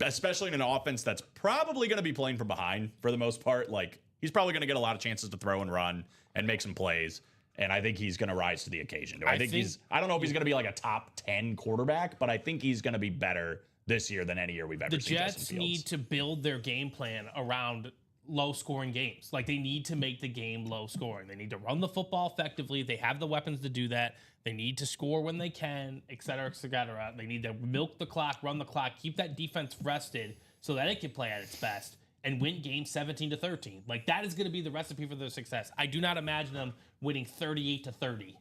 especially in an offense that's probably going to be playing from behind for the most part, like he's probably going to get a lot of chances to throw and run and make some plays. And I think he's going to rise to the occasion. I don't know if he's going to be like a top 10 quarterback, but I think he's going to be better this year than any year we've ever seen. The Jets need to build their game plan around low scoring games. Like, they need to make the game low scoring. They need to run the football effectively. They have the weapons to do that. They need to score when they can, et cetera, et cetera. They need to milk the clock, run the clock, keep that defense rested so that it can play at its best and win games 17-13. Like, that is going to be the recipe for their success. I do not imagine them winning 38-30.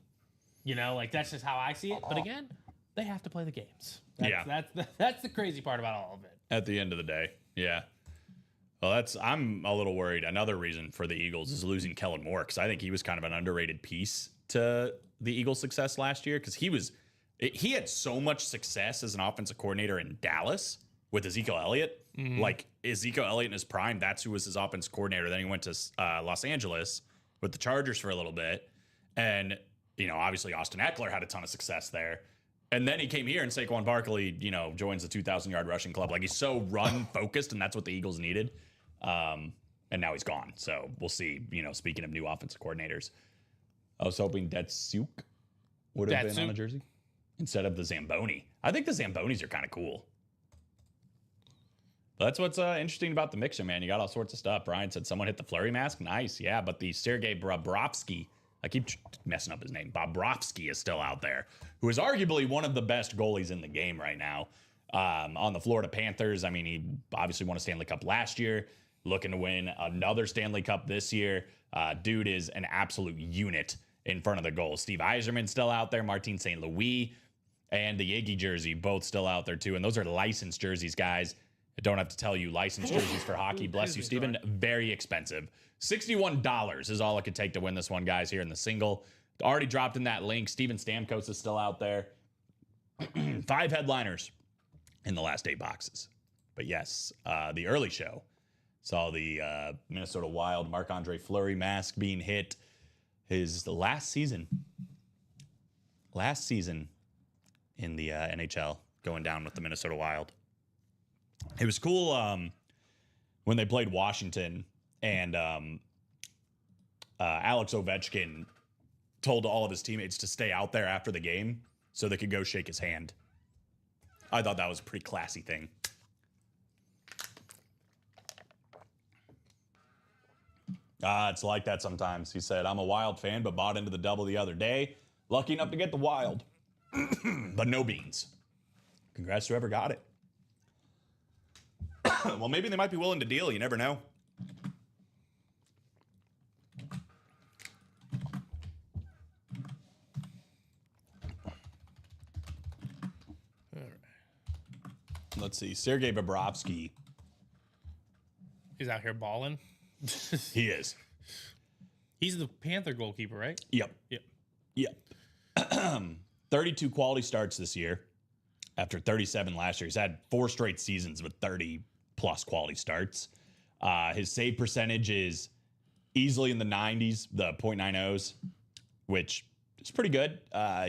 You know, like, that's just how I see it. But again, they have to play the games. That's the crazy part about all of it. At the end of the day, yeah. Well, I'm a little worried. Another reason for the Eagles is losing Kellen Moore, because I think he was kind of an underrated piece to the Eagles' success last year, because he had so much success as an offensive coordinator in Dallas with Ezekiel Elliott. Mm-hmm. Like, Ezekiel Elliott in his prime, that's who was his offensive coordinator. Then he went to Los Angeles with the Chargers for a little bit. And, you know, obviously Austin Eckler had a ton of success there. And then he came here and Saquon Barkley, you know, joins the 2,000-yard rushing club. Like, he's so run-focused, and that's what the Eagles needed. And now he's gone. So we'll see, you know, speaking of new offensive coordinators. I was hoping Datsuk would have been on a jersey instead of the Zamboni. I think the Zambonis are kind of cool. But that's what's interesting about the mixer, man. You got all sorts of stuff. Brian said someone hit the flurry mask. Nice, yeah. But the Sergei Bobrovsky, I keep messing up his name. Bobrovsky is still out there, who is arguably one of the best goalies in the game right now. On the Florida Panthers, I mean, he obviously won a Stanley Cup last year, looking to win another Stanley Cup this year. Dude is an absolute unit in front of the goal. Steve Yzerman still out there. Martin St. Louis and the Iggy jersey both still out there too. And those are licensed jerseys, guys. I don't have to tell you, licensed jerseys for hockey. Bless you, Steven. Very expensive. $61 is all it could take to win this one, guys, here in the single. Already dropped in that link. Steven Stamkos is still out there. 5 headliners in the last 8 boxes. But yes, the early show saw the Minnesota Wild Marc-Andre Fleury mask being hit. His last season in the NHL, going down with the Minnesota Wild. It was cool when they played Washington and Alex Ovechkin told all of his teammates to stay out there after the game so they could go shake his hand. I thought that was a pretty classy thing. It's like that sometimes. He said, I'm a Wild fan, but bought into the double the other day. Lucky enough to get the Wild, but no beans. Congrats to whoever got it. Well, maybe they might be willing to deal. You never know. Let's see. Sergei Bobrovsky. He's out here balling. He is. He's the Panther goalkeeper, right? Yep. Yep. Yep. 32 quality starts this year after 37 last year. He's had 4 straight seasons with 30-plus quality starts. His save percentage is easily in the 90s, the .90s, which is pretty good.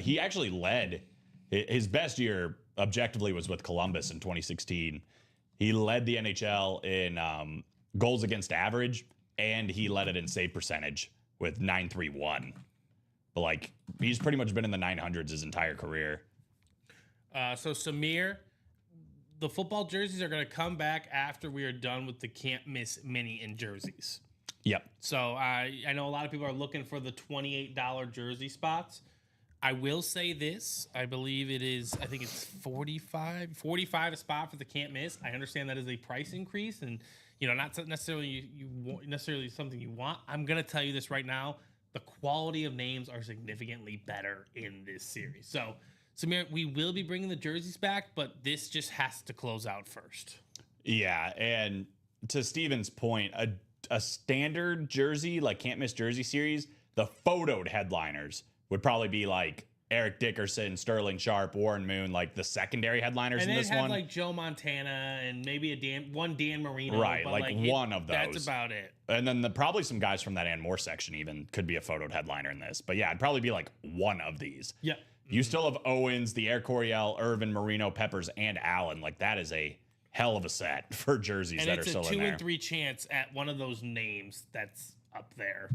He actually led. His best year objectively was with Columbus in 2016. He led the NHL in goals against average, and he led it in save percentage with .931. But like, he's pretty much been in the 900s his entire career. So Samir, the football jerseys are going to come back after we are done with the Can't Miss Mini in jerseys. Yep. So I know a lot of people are looking for the $28 jersey spots. I will say this. I believe it is, I think it's 45 a spot for the Can't Miss. I understand that is a price increase and, you know, not necessarily necessarily something you want. I'm going to tell you this right now. The quality of names are significantly better in this series. So, Samir, we will be bringing the jerseys back, but this just has to close out first. Yeah, and to Steven's point, a standard jersey, like Can't Miss Jersey series, the photoed headliners would probably be like Eric Dickerson, Sterling Sharp, Warren Moon, like the secondary headliners and in this have one. Like Joe Montana and maybe Dan Marino. Right, but like one of those. That's about it. And then probably some guys from that Ann Moore section even could be a photoed headliner in this. But yeah, it'd probably be like one of these. Yeah. You still have Owens, the Air Coryell, Irvin, Marino, Peppers, and Allen. Like that is a hell of a set for jerseys And that are still in there. it's a 2 and 3 chance at one of those names that's up there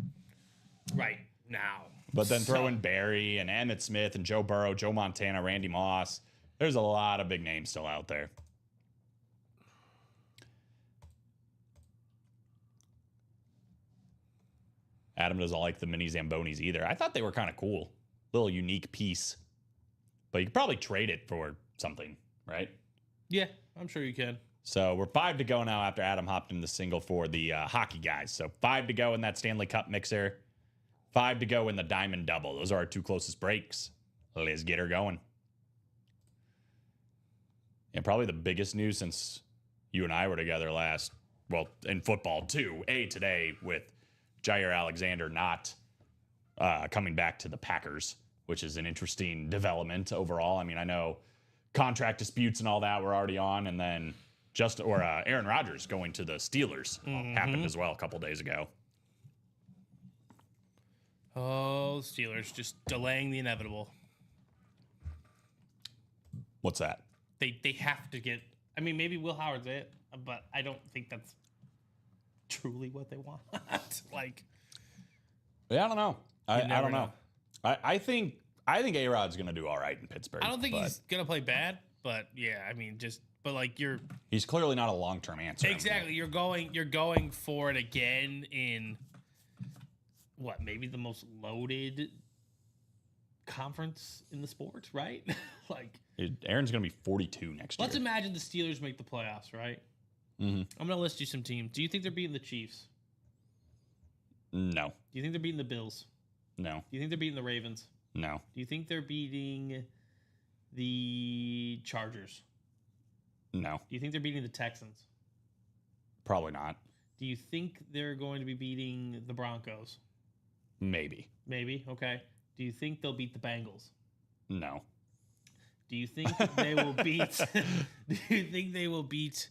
right now. But then throw in Barry and Emmitt Smith and Joe Burrow, Joe Montana, Randy Moss. There's a lot of big names still out there. Adam doesn't like the mini Zambonis either. I thought they were kind of cool. Little unique piece. But you could probably trade it for something, right? Yeah, I'm sure you can. So we're 5 to go now after Adam hopped in the single for the hockey guys. So 5 to go in that Stanley Cup mixer. 5 to go in the Diamond Double. Those are our 2 closest breaks. Let's get her going. And probably the biggest news since you and I were together last, well, in football too, today with Jair Alexander not coming back to the Packers, which is an interesting development overall. I mean, I know contract disputes and all that were already on, and then Aaron Rodgers going to the Steelers happened as well a couple days ago. Oh, Steelers just delaying the inevitable. What's that? They have to get. I mean, maybe Will Howard's it, but I don't think that's truly what they want. Like, yeah, I don't know. I never don't know. I think A-Rod's going to do all right in Pittsburgh. I don't think he's gonna play bad, but yeah, I mean, like he's clearly not a long-term answer. Exactly. You're going for it again in what, maybe the most loaded conference in the sport, right? Like, Aaron's going to be 42 next year. Let's imagine the Steelers make the playoffs, right? Mm-hmm. I'm going to list you some teams. Do you think they're beating the Chiefs? No. Do you think they're beating the Bills? No. Do you think they're beating the Ravens? No. Do you think they're beating the Chargers? No. Do you think they're beating the Texans? Probably not. Do you think they're going to be beating the Broncos? Maybe. Maybe. Okay. Do you think they'll beat the Bengals? No. Do you think they will beat? Do you think they will beat?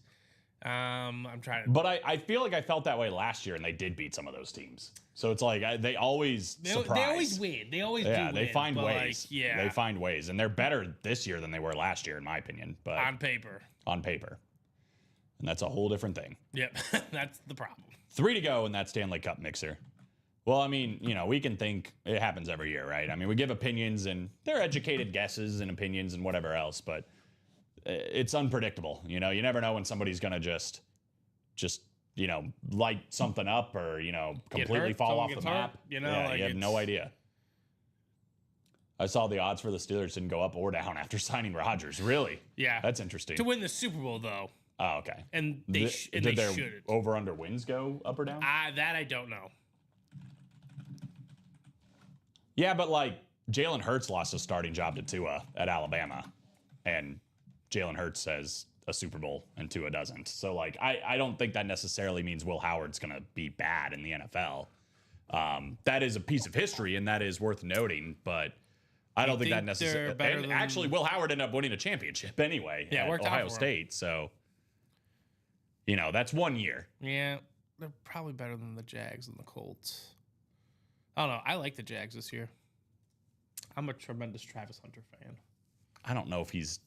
I'm trying to. But I feel like I felt that way last year, and they did beat some of those teams. So it's like they always surprise. They always win. They always do win. They find ways. Like, yeah, they find ways, and they're better this year than they were last year, in my opinion. But on paper, and that's a whole different thing. Yep, that's the problem. 3 to go in that Stanley Cup mixer. Well, I mean, we can think it happens every year, right? I mean, we give opinions and they're educated guesses and opinions and whatever else, but it's unpredictable. You never know when somebody's going to just light something up or, completely hurt, fall someone off the gets map. hurt, you have no idea. I saw the odds for the Steelers didn't go up or down after signing Rodgers. Really? Yeah. That's interesting. To win the Super Bowl, though. Oh, okay. And they Did their shouldn't. over-under wins go up or down? That I don't know. Yeah, but Jalen Hurts lost his starting job to Tua at Alabama, and Jalen Hurts says a Super Bowl and Tua doesn't. So I don't think that necessarily means Will Howard's going to be bad in the NFL. That is a piece of history, and that is worth noting, but I don't think that necessarily. And actually, Will Howard ended up winning a championship anyway at Ohio State. So, that's 1 year. Yeah, they're probably better than the Jags and the Colts. I don't know. I like the Jags this year. I'm a tremendous Travis Hunter fan. I don't know if he's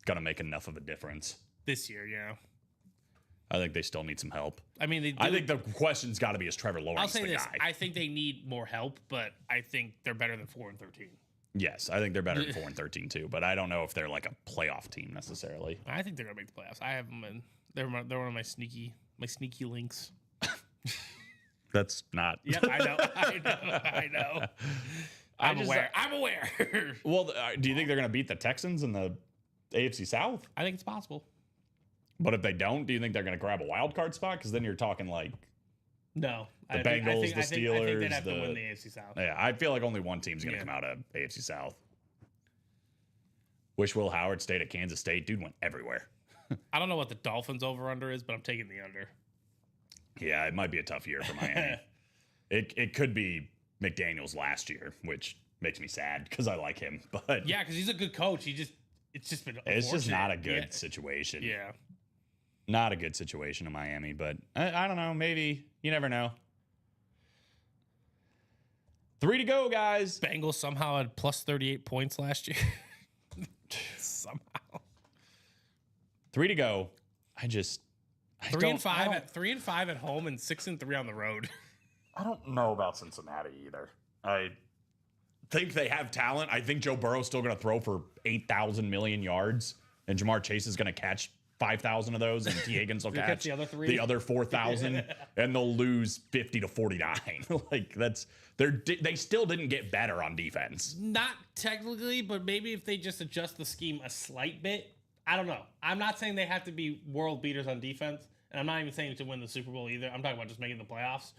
going to make enough of a difference. This year, yeah. I think they still need some help. I mean, I think the question's got to be, is Trevor Lawrence I'll say the this. guy? I think they need more help, but I think they're better than 4-13. Yes, I think they're better than 4-13 too, but I don't know if they're like a playoff team necessarily. I think they're gonna make the playoffs. I have them in. They're one of my sneaky links. That's not. Yep, I know. I'm aware. Well, do you think they're going to beat the Texans in the AFC South? I think it's possible. But if they don't, do you think they're going to grab a wild card spot? Because then you're talking No. The Bengals, the Steelers. I think they'd have to win the AFC South. Yeah, I feel like only one team's going to come out of AFC South. Wish Will Howard stayed at Kansas State. Dude went everywhere. I don't know what the Dolphins over-under is, but I'm taking the under. Yeah, it might be a tough year for Miami. It could be McDaniels last year, which makes me sad because I like him. But yeah, because he's a good coach. It's just not a good situation. Yeah, not a good situation in Miami. But I don't know. Maybe you never know. 3 to go, guys. Bengals somehow had plus 38 points last year. Somehow. 3 to go. I 3-5 at home and 6-3 on the road. I don't know about Cincinnati either. I think they have talent. I think Joe Burrow's still going to throw for 8,000 million yards, and Jamar Chase is going to catch 5,000 of those, and T. Higgins will catch the other 4,000, and they'll lose 50-49. They still didn't get better on defense. Not technically, but maybe if they just adjust the scheme a slight bit. I don't know. I'm not saying they have to be world beaters on defense, and I'm not even saying to win the Super Bowl either. I'm talking about just making the playoffs.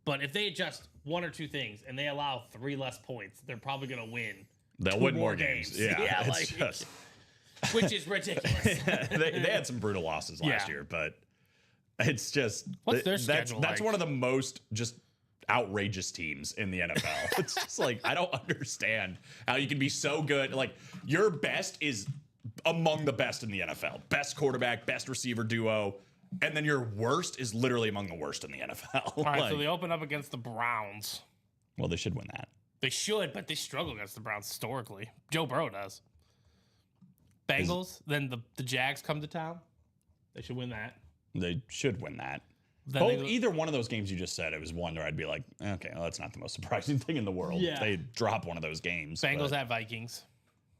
But if they adjust one or two things and they allow 3 less points, they're probably going to win. They'll win more games. Yeah, which is ridiculous. they had some brutal losses last year, but it's just what's their schedule That's one of the most just outrageous teams in the NFL. It's just I don't understand how you can be so good. Your best is among the best in the NFL. Best quarterback, best receiver duo. And then your worst is literally among the worst in the NFL. All right, so they open up against the Browns. Well, they should win that. They should, but they struggle against the Browns historically. Joe Burrow does. Bengals, then the Jags come to town. They should win that. They should win that. Either one of those games you just said, it was one where I'd be like, okay, well, that's not the most surprising thing in the world. Yeah. They drop one of those games. Bengals at Vikings.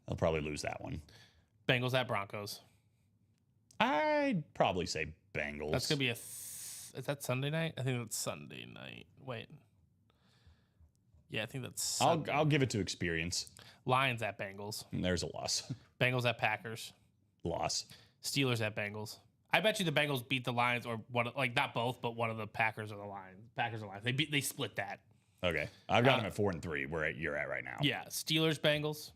They'll probably lose that one. Bengals at Broncos. I'd probably say Bengals. That's going to be is that Sunday night? I think that's Sunday night. Wait. Yeah, I think that's Sunday. I'll give it to experience. Lions at Bengals. There's a loss. Bengals at Packers. Loss. Steelers at Bengals. I bet you the Bengals beat the Lions, or one, not both, but one of the Packers or the Lions. Packers or Lions. They split that. Okay. I've got them at 4-3 where you're at right now. Yeah. Steelers, Bengals.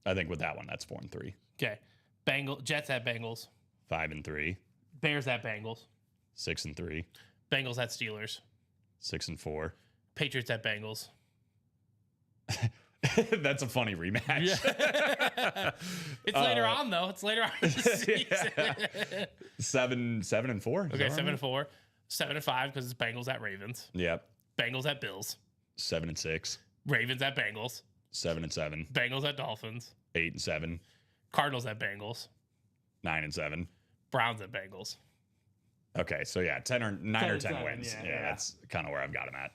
I think with that one, that's 4-3. Okay. Jets at Bengals. 5-3. Bears at Bengals. 6-3. Bengals at Steelers. 6-4. Patriots at Bengals. That's a funny rematch. Yeah. It's later on though. It's later on in the season. 7-4. Okay, 7-4. 7-5 because it's Bengals at Ravens. Yep. Bengals at Bills. 7-6. Ravens at Bengals. 7-7. Bengals at Dolphins. 8-7. Cardinals at Bengals. 9-7. Browns at Bengals. Okay, so yeah, 9 or 10 wins. Yeah. That's kind of where I've got him at.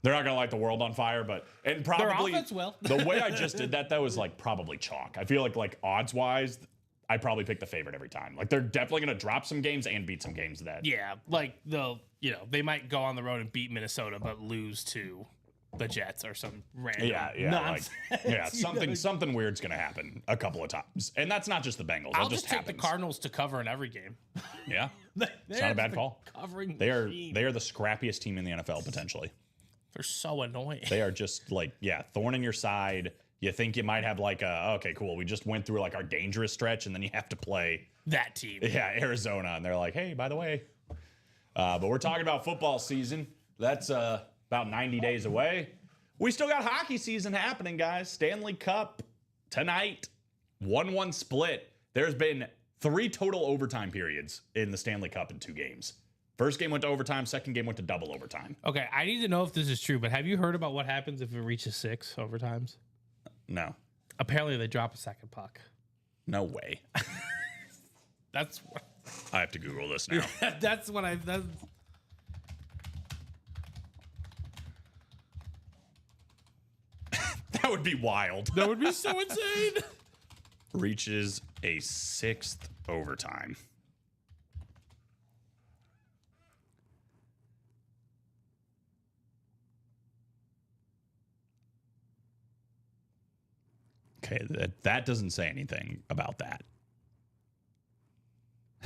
They're not going to light the world on fire, and probably offense will. The way I just did that though is like probably chalk. I feel like odds wise, I probably pick the favorite every time. Like they're definitely going to drop some games and beat some games that. Yeah, like they might go on the road and beat Minnesota, but lose to the Jets or some random nonsense. Something weird's going to happen a couple of times, and that's not just the Bengals. I'll that just take happens. the Cardinals to cover in every game. Yeah, it's not a bad call. Covering They are machine. the scrappiest team in the NFL potentially. They're so annoying. They are just like thorn in your side. You think you might have like okay, cool. We just went through like our dangerous stretch, and then you have to play that team. Arizona, and they're like, hey, by the way. But we're talking about football season. That's about 90 days away. We still got hockey season happening, guys. Stanley Cup tonight, 1-1 split. There's been 3 total overtime periods in the Stanley Cup in 2 games. First game went to overtime. Second game went to double overtime. Okay, I need to know if this is true, but have you heard about what happens if it reaches 6 overtimes? No. Apparently, they drop a second puck. No way. That's I have to Google this now. that's what I've. That would be wild. would be so insane. Reaches a 6th overtime. Okay, that doesn't say anything about that.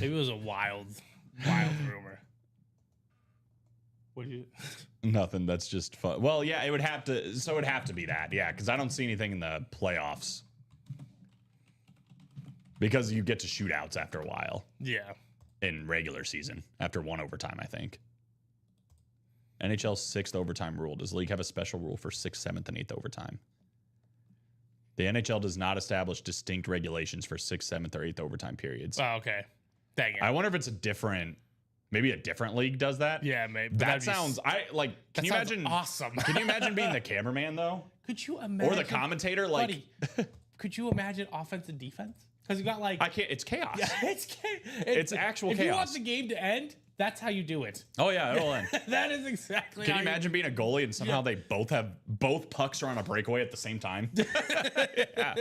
Maybe it was a wild rumor. What do you? Nothing. That's just fun. Well, yeah, it would have to. So it would have to be that. Yeah, because I don't see anything in the playoffs. Because you get to shootouts after a while Yeah. in regular season after 1 overtime, I think. NHL's 6th overtime rule. Does the league have a special rule for 6th, 7th, and 8th overtime? The NHL does not establish distinct regulations for 6th, 7th, or 8th overtime periods. Oh, okay. Dang it. I wonder if it's maybe a different league does that. Yeah, maybe. That sounds. Can you sounds imagine? awesome. Can you imagine being the cameraman though, Could you imagine? or the commentator? Like, buddy, could you imagine offense and defense? Because you got like. I can't. It's chaos. It's actual if you want chaos. the game to end, that's how you do it. Oh yeah, it'll end. That is exactly. Can how you imagine being a goalie and somehow they both pucks are on a breakaway at the same time? Yeah.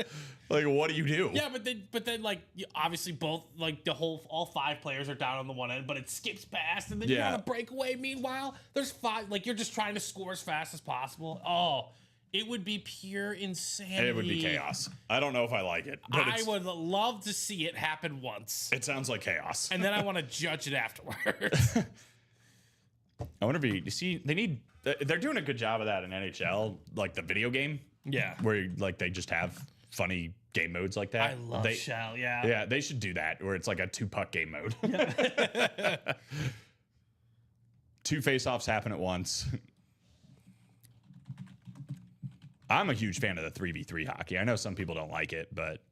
Like, what do you do? Yeah, but then like obviously both like all 5 players are down on the one end, but it skips past and then you're on a breakaway. Meanwhile, there's 5. Like you're just trying to score as fast as possible. Oh, it would be pure insanity. It would be chaos. I don't know if I like it. But I would love to see it happen once, It sounds like chaos. and then I want to judge it afterwards. I wonder if they're doing a good job of that in NHL, like the video game. Yeah, Where like they just have funny game modes like that. I love Shell. Yeah, Yeah, they should do that where it's like a 2-puck game mode. 2 face-offs happen at once. I'm a huge fan of the 3v3 hockey. I know some people don't like it, but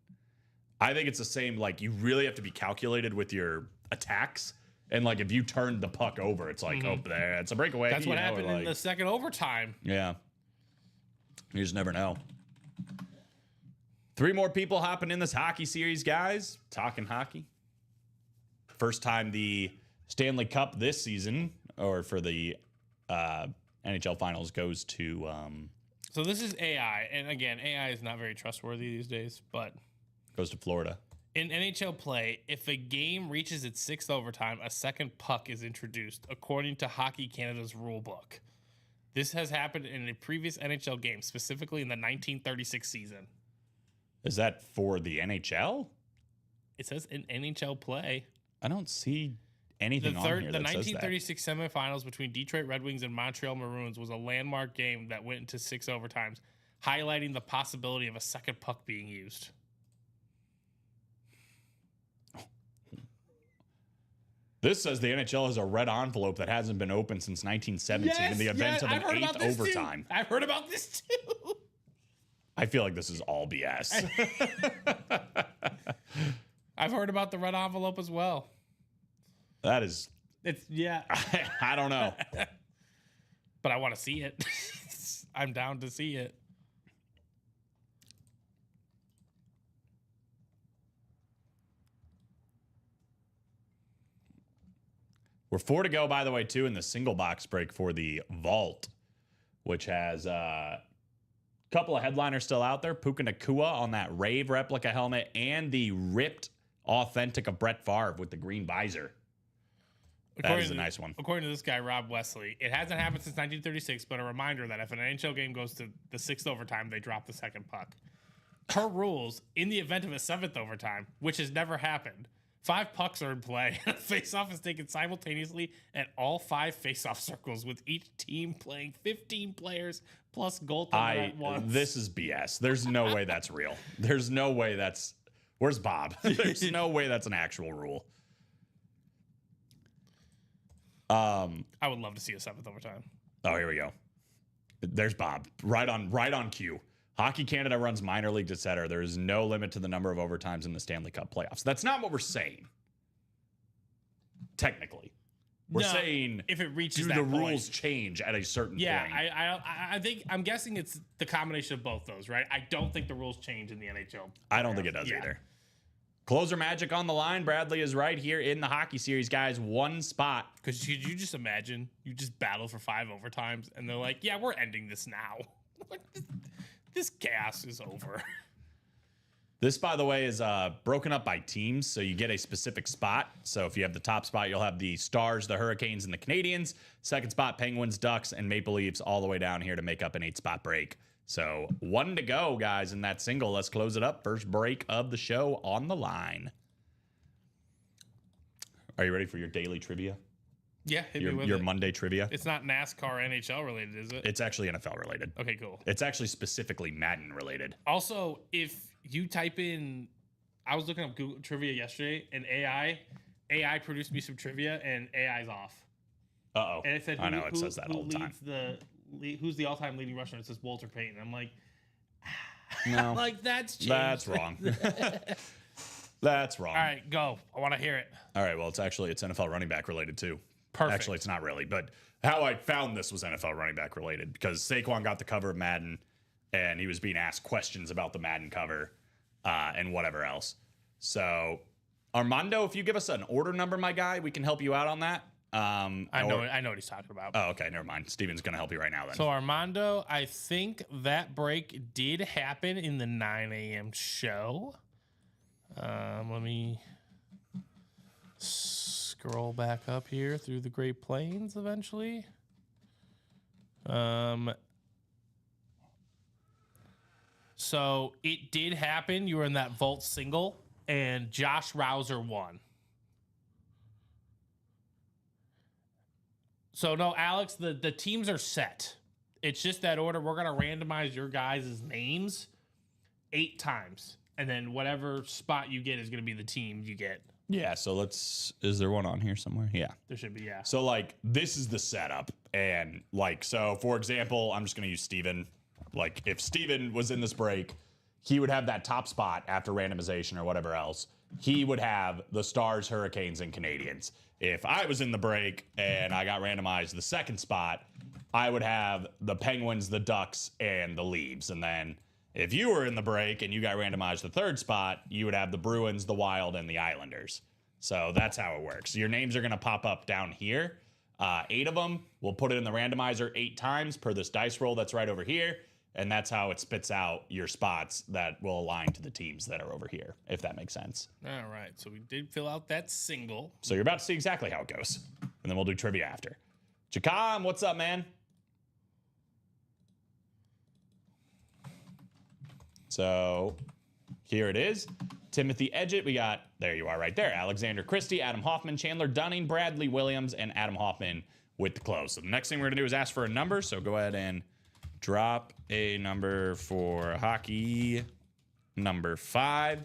I think it's the same. Like, you really have to be calculated with your attacks. And, like, if you turn the puck over, it's like, oh, there, it's a breakaway. that's what you know, happened or in the second overtime. Yeah. You just never know. 3 more people hopping in this hockey series, guys. Talking hockey. First time the Stanley Cup this season, or for the NHL Finals, goes to... So this is AI, and again, AI is not very trustworthy these days, but goes to Florida. in NHL play, if a game reaches its 6th overtime, a second puck is introduced, according to Hockey Canada's rule book. This has happened in a previous NHL game, specifically in the 1936 season. Is that for the NHL? It says in NHL play. I don't see anything on here The that says that. 1936 semifinals between Detroit Red Wings and Montreal Maroons was a landmark game that went into 6 overtimes, highlighting the possibility of a second puck being used. This says the NHL has a red envelope that hasn't been opened since 1917 in the event of an 8th overtime. I've heard about this too. I feel like this is all BS. I've heard about the red envelope as well. That is, It's I don't know. but I want to see it. I'm down to see it. We're 4 to go, by the way, too, in the single box break for the vault. which has a couple of headliners still out there. Puka Nakua on that Rave replica helmet and the ripped authentic of Brett Favre with the green visor. That is a nice one. According to this guy, Rob Wesley, it hasn't happened since 1936, but a reminder that if an NHL game goes to the 6th overtime, they drop the second puck. Per rules, in the event of a 7th overtime, which has never happened, 5 pucks are in play. A face-off is taken simultaneously at all 5 face-off circles, with each team playing 15 players plus goaltender at once. This is BS. There's no way that's real. There's no way that's... Where's Bob? There's no way that's an actual rule. I would love to see a 7th overtime. Oh, here we go. There's Bob. Right on cue. Hockey Canada runs minor leagues, etc. There is no limit to the number of overtimes in the Stanley Cup playoffs. That's not what we're saying. Technically, we're saying if it reaches do that the point. rules change at a certain point. I think I'm guessing it's the combination of both those, right? I don't think the rules change in the NHL. I don't think it does either. Closer magic on the line. Bradley is right here in the hockey series, guys. 1 spot. Because could you just imagine you just battle for 5 overtimes and they're like, yeah, we're ending this now. This gas is over. This, by the way, is broken up by teams, so you get a specific spot. So if you have the top spot, you'll have the Stars, the Hurricanes, and the Canadians. Second spot, Penguins, Ducks, and Maple Leafs all the way down here to make up an 8-spot break. So 1 to go, guys, in that single. Let's close it up. First break of the show on the Are you ready for your daily trivia? Yeah, hit me with Your it. Monday trivia? It's not NASCAR NHL related, is it? It's actually NFL related. Okay, cool. It's actually specifically Madden related. Also, if you type in, I was looking up Google trivia yesterday, and AI produced me some trivia, and AI's off. Uh-oh. And it said, I know, it says that all the time. Who's the all-time leading rusher? It says Walter Payton. I'm like, No. like that's changed. That's wrong. That's wrong. All right, go. I want to hear it. All right, well, it's NFL running back related too. Perfect. Actually, it's not really, but how I found this was NFL running back related because Saquon got the cover of Madden and he was being asked questions about the Madden cover and whatever else. So, Armando, if you give us an order number, my guy, we can help you out on that. I know what he's talking about. Oh, okay, never mind. Steven's going to help you right now then. So, Armando, I think that break did happen in the 9 a.m. show. Let me scroll back up here through the Great Plains eventually. So it did happen. You were in that Volt single, and Josh Rouser won. So no, Alex, the teams are set. It's just that order. We're gonna randomize your guys' names 8 times. And then whatever spot you get is going to be the team you get. Yeah, so is there one on here somewhere? Yeah. There should be, yeah. So, like, this is the setup. And, like, so, for example, I'm just going to use Steven. Like, if Steven was in this break, he would have that top spot after randomization or whatever else. He would have the Stars, Hurricanes, and Canadians. If I was in the break and I got randomized the second spot, I would have the Penguins, the Ducks, and the Leaves. And then if you were in the break and you got randomized the third spot, you would have the Bruins, the Wild, and the Islanders. So that's how it works. Your names are going to pop up down here. 8 of them. We'll put it in the randomizer 8 times per this dice roll that's right over here. And that's how it spits out your spots that will align to the teams that are over here, if that makes sense. All right. So we did fill out that single. So you're about to see exactly how it goes. And then we'll do trivia after. Chakam, what's up, man? So here it is. Timothy Edgett. We got, there you are right there. Alexander Christie, Adam Hoffman, Chandler Dunning, Bradley Williams, and Adam Hoffman with the close. So the next thing we're going to do is ask for a number. So go ahead and drop a number for hockey, number 5.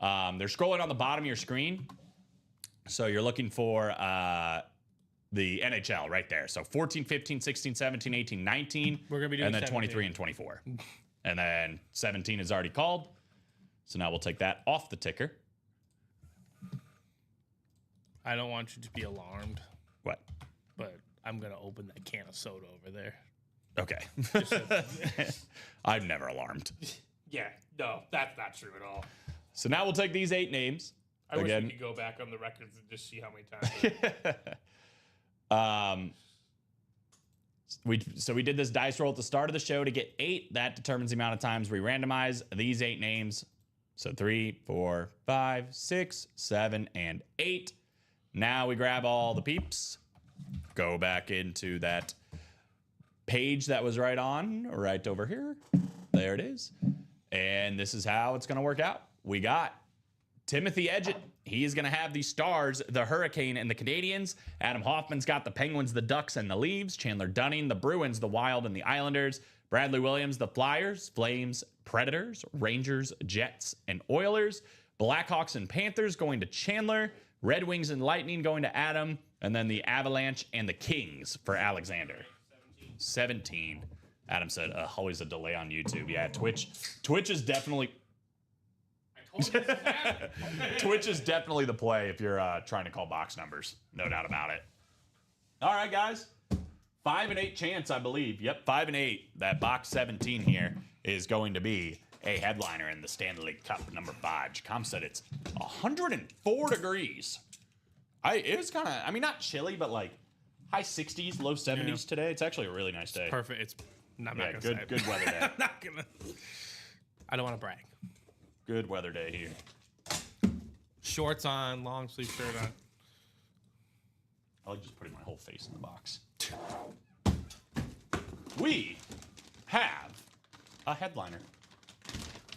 They're scrolling on the bottom of your screen. So you're looking for the NHL right there. So 14, 15, 16, 17, 18, 19. We're going to be doing and then 17. 23 and 24. And then 17 is already called. So now we'll take that off the ticker. I don't want you to be alarmed, What? but I'm going to open that can of soda over there. Okay. I'm never alarmed. Yeah, no, that's not true at all. So now we'll take these 8 names. I wish Again. we could go back on the records and just see how many times. So we did this dice roll at the start of the show to get 8. That determines the amount of times we randomize these 8 names. So 3, 4, 5, 6, 7, and 8. Now we grab all the peeps, go back into that page that was right over here. There it is. And this is how it's going to work out. We got Timothy Edgett. He's going to have the Stars, the Hurricane, and the Canadians. Adam Hoffman's got the Penguins, the Ducks, and the Leaves. Chandler Dunning, the Bruins, the Wild, and the Islanders. Bradley Williams, the Flyers, Flames, Predators, Rangers, Jets, and Oilers. Blackhawks and Panthers going to Chandler. Red Wings and Lightning going to Adam. And then the Avalanche and the Kings for Alexander. 17. Adam said, always a delay on YouTube. Yeah, Twitch is definitely... Twitch is definitely the play if you're trying to call box numbers. No doubt about it. All right, guys. 5 and 8 chance, I believe. Yep, 5 and 8. That box 17 here is going to be a headliner in the Stanley Cup number 5. Jacom said it's 104 degrees. It was kind of, I mean, not chilly, but like high 60s, low 70s today. It's actually a really nice day. Perfect. It's not gonna say it. Good weather day. I'm not gonna. I don't want to brag. Good weather day here. Shorts on, long sleeve shirt on. I like just putting my whole face in the box. We have a headliner.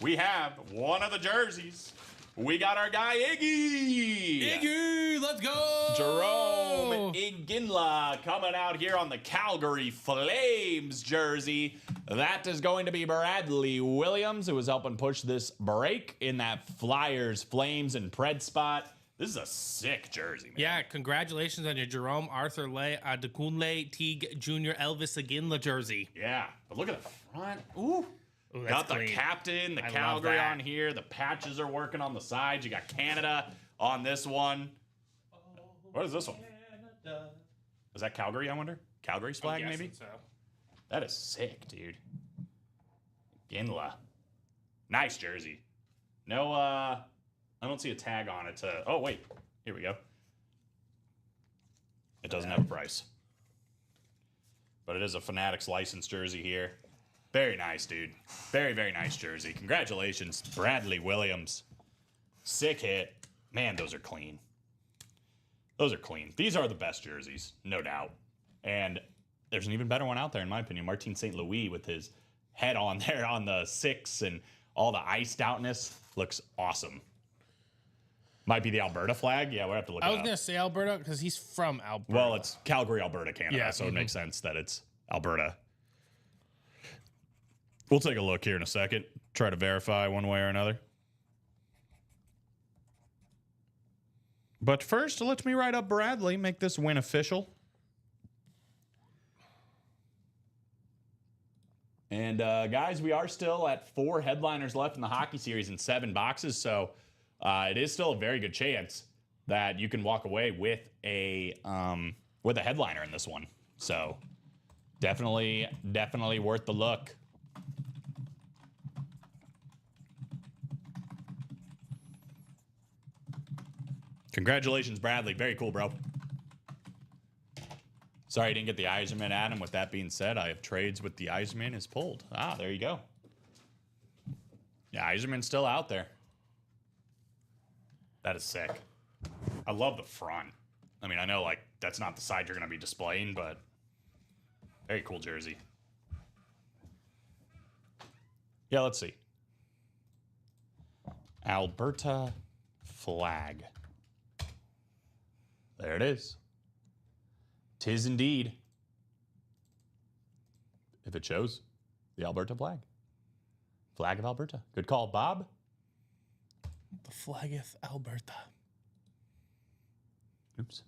We have one of the jerseys. We got our guy Iggy. Iggy, let's go. Jerome Iginla coming out here on the Calgary Flames jersey. That is going to be Bradley Williams, who was helping push this break in that Flyers, Flames, and Pred spot. This is a sick jersey, man. Yeah, congratulations on your Jerome Arthur Lay Adekunle Teague Jr. Elvis Iginla jersey. Yeah, but look at the front. Ooh. Ooh, Got the clean. captain, the I love Calgary that. on here. The patches are working on the sides. You got Canada on this one. What is this one? Is that Calgary, I wonder? Calgary's flag, maybe? So. That is sick, dude. Ginla. Nice jersey. No, I don't see a tag on it. Oh, wait. Here we go. It doesn't have a price. But it is a Fanatics licensed jersey here. Very nice, dude. Very, very nice jersey. Congratulations, Bradley Williams. Sick hit. Man, those are clean. Those are clean. These are the best jerseys, no doubt. And there's an even better one out there, in my opinion. Martin St. Louis with his head on there on the 6 and all the iced outness. Looks awesome. Might be the Alberta flag. Yeah, we'll have to look it I was up. going to say Alberta because he's from Alberta. Well, it's Calgary, Alberta, Canada, Yeah, so it makes sense that it's Alberta. We'll take a look here in a second. Try to verify one way or another. But first, let me write up Bradley, make this win official. And guys, we are still at 4 headliners left in the hockey series and 7 boxes, so it is still a very good chance that you can walk away with a headliner in this one. So definitely worth the look. Congratulations, Bradley. Very cool, bro. Sorry I didn't get the Yzerman, Adam. With that being said, I have trades with the Yzerman is pulled. Ah, there you go. Yeah, Yzerman's still out there. That is sick. I love the front. I mean, I know, like, that's not the side you're going to be displaying, but very cool jersey. Yeah, let's see. Alberta flag. There it is. 'Tis indeed. If it shows, the Alberta flag. Flag of Alberta. Good call, Bob. The flageth Alberta. Oops.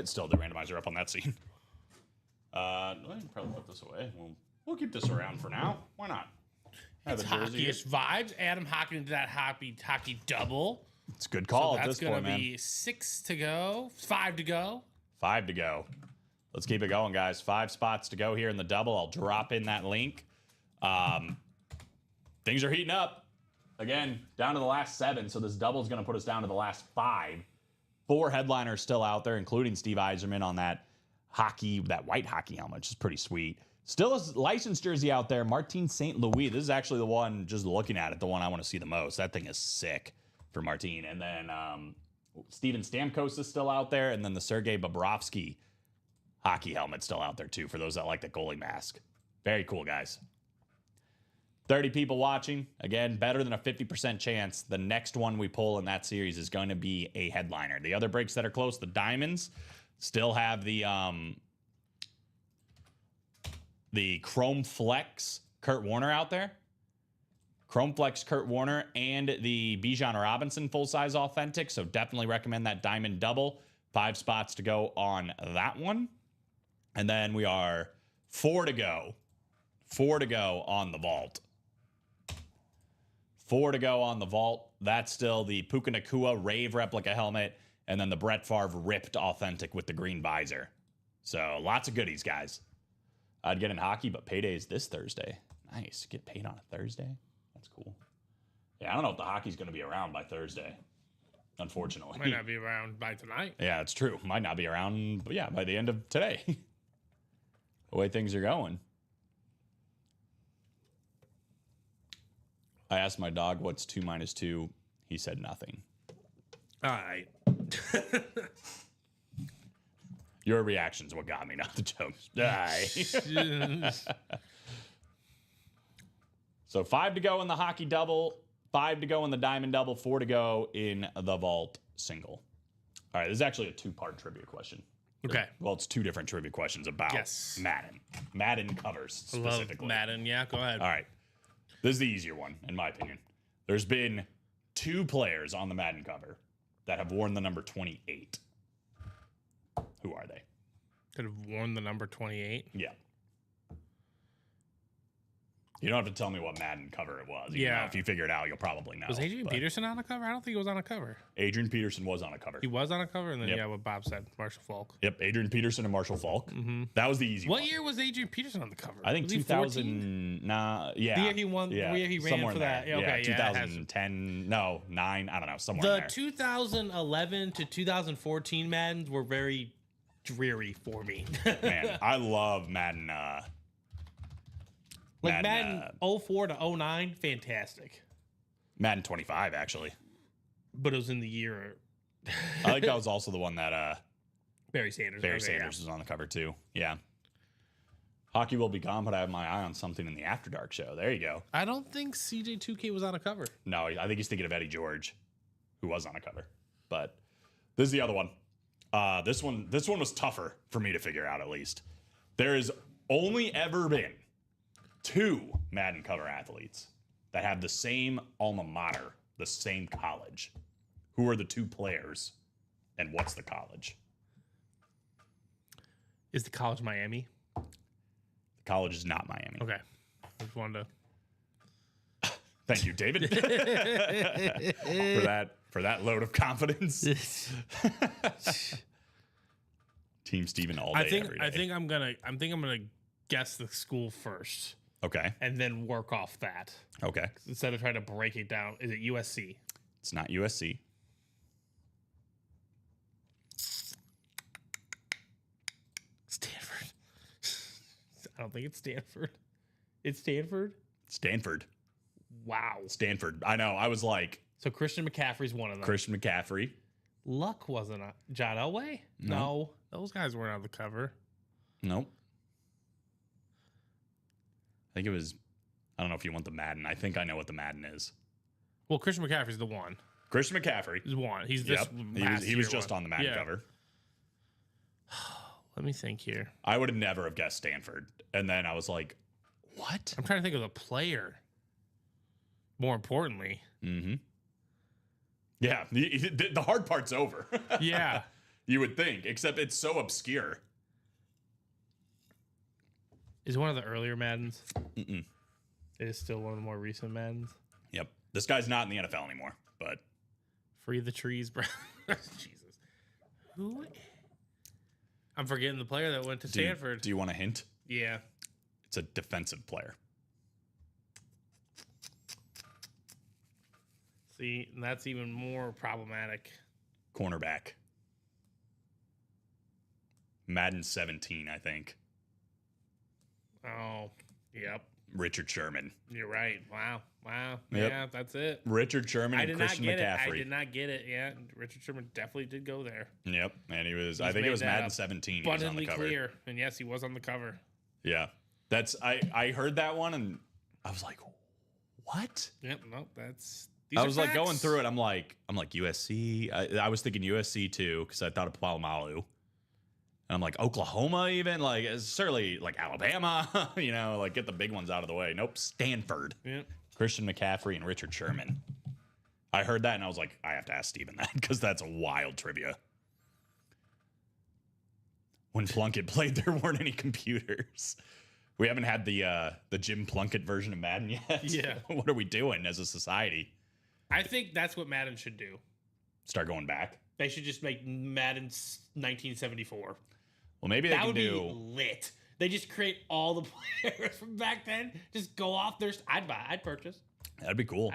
Still the randomizer up on that scene. I can probably put this away. We'll keep this around for now. Why not? Have It's a jersey. hockeyish vibes. Adam hockey into that hockey double. It's a good call So at that's this point, gonna man. be 6 to go. 5 to go. 5 to go. Let's keep it going, guys. 5 spots to go here in the double. I'll drop in that link. Things are heating up. Again, down to the last 7, so this double is going to put us down to the last 5. 4 headliners still out there, including Steve Yzerman on that hockey, that white hockey helmet, which is pretty sweet. Still a licensed jersey out there, Martin St. Louis. This is actually the one, just looking at it, the one I want to see the most. That thing is sick for Martin. And then Steven Stamkos is still out there. And then the Sergei Bobrovsky hockey helmet still out there too, for those that like the goalie mask. Very cool, guys. 30 people watching. Again, better than a 50% chance the next one we pull in that series is going to be a headliner. The other breaks that are close, the Diamonds, still have the Chrome Flex Kurt Warner out there. Chrome Flex Kurt Warner and the Bijan Robinson full-size authentic. So definitely recommend that Diamond Double. 5 spots to go on that one. And then we are 4 to go. 4 to go on the vault. 4 to go on the vault. That's still the Puka Nacua Rave replica helmet. And then the Brett Favre ripped authentic with the green visor. So lots of goodies, guys. I'd get in hockey, but payday is this Thursday. Nice. Get paid on a Thursday. That's cool. Yeah, I don't know if the hockey's going to be around by Thursday, unfortunately. Might not be around by tonight. Yeah, it's true. Might not be around, but yeah, by the end of today. The way things are going. I asked my dog, what's 2 minus 2? He said nothing. All right. Your reaction's what got me, not the jokes. Aye. So 5 to go in the hockey double, 5 to go in the diamond double, 4 to go in the vault single. All right, this is actually a 2-part trivia question. Okay. Well, it's 2 different trivia questions about Madden. Madden covers specifically. Love Madden. Yeah, go ahead. All right. This is the easier one, in my opinion. There's been 2 players on the Madden cover that have worn the number 28. Who are they? Could have worn the number 28. Yeah. You don't have to tell me what Madden cover it was. You Yeah. know, if you figure it out, you'll probably know. Was Adrian but Peterson on a cover? I don't think he was on a cover. Adrian Peterson was on a cover. He was on a cover, and then, Yep. yeah, what Bob said, Marshall Falk. Yep, Adrian Peterson and Marshall Falk. Mm-hmm. That was the easy one. What year was Adrian Peterson on the cover? I think Was he 2000. Nah, yeah. The year he won, Yeah, the year he ran somewhere for in that. there. Okay, yeah, it has- 2010. No, 9. I don't know. Somewhere in The there. 2011 to 2014 Maddens were very dreary for me. Man, I love Madden. Like Madden 04 to 09, fantastic. Madden 25, actually. But it was in the year I think that was also the one that Barry Sanders. Barry Okay, Sanders was on the cover too. Yeah. Hockey will be gone, but I have my eye on something in the After Dark show. There you go. I don't think CJ2K was on a cover. No, I think he's thinking of Eddie George, who was on a cover. But this is the other one. This one was tougher for me to figure out, at least. There has only ever been 2 Madden cover athletes that have the same alma mater, the same college. Who are the 2 players, and what's the college? Is the college Miami? The college is not Miami. Okay. I just wanted to. Thank you, David, for that load of confidence. Team Steven all day, every day. I think I'm gonna guess the school first Okay. and then work off that Okay. instead of trying to break it down. Is it USC? It's not USC. Stanford. I don't think it's Stanford. It's Stanford. Stanford. Wow. Stanford. I know. I was like, So Christian McCaffrey's one of them. Christian McCaffrey. Luck wasn't a John Elway. No, those guys weren't on the cover. Nope. I think it was. I don't know if you want the Madden. I think I know what the Madden is. Well, Christian McCaffrey's the one. Christian McCaffrey. He's one. He's this. Yep. He was just on the Madden cover. Let me think here. I would have never have guessed Stanford. And then I was like, what? I'm trying to think of the player. More importantly. Mm-hmm. Yeah. The hard part's over. Yeah. You would think, except it's so obscure. Is it one of the earlier Maddens? Mm-mm. It is still one of the more recent Maddens. Yep. This guy's not in the NFL anymore, but Free the trees, bro. Jesus. Who? I'm forgetting the player that went to Stanford. Do you want a hint? Yeah. It's a defensive player. See, and that's even more problematic. Cornerback. Madden 17, I think. Oh, yep. Richard Sherman. You're right. Wow. Yep. Yeah, that's it. Richard Sherman I and did Christian not get McCaffrey. it. I did not get it. Yeah, Richard Sherman definitely did go there. Yep, and he was. I He's think it made was that Madden 17. He was on the Abundantly cover. clear. And yes, he was on the cover. Yeah, that's. I heard that one and I was like, what? Yep. No, that's. I was like going through it. I'm like USC. I was thinking USC too because I thought of Palomalu. And I'm like Oklahoma, even like certainly like Alabama. You know, like get the big ones out of the way. Nope, Stanford. Yep. Christian McCaffrey and Richard Sherman. I heard that and I was like, I have to ask Steven that because that's a wild trivia. When Plunkett played, there weren't any computers. We haven't had the Jim Plunkett version of Madden yet. Yeah. What are we doing as a society? I think that's what Madden should do. Start going back. They should just make Madden 1974. Well, maybe they That can would be do. lit. They just create all the players from back then. Just go off their. I'd buy. I'd purchase. That'd be cool.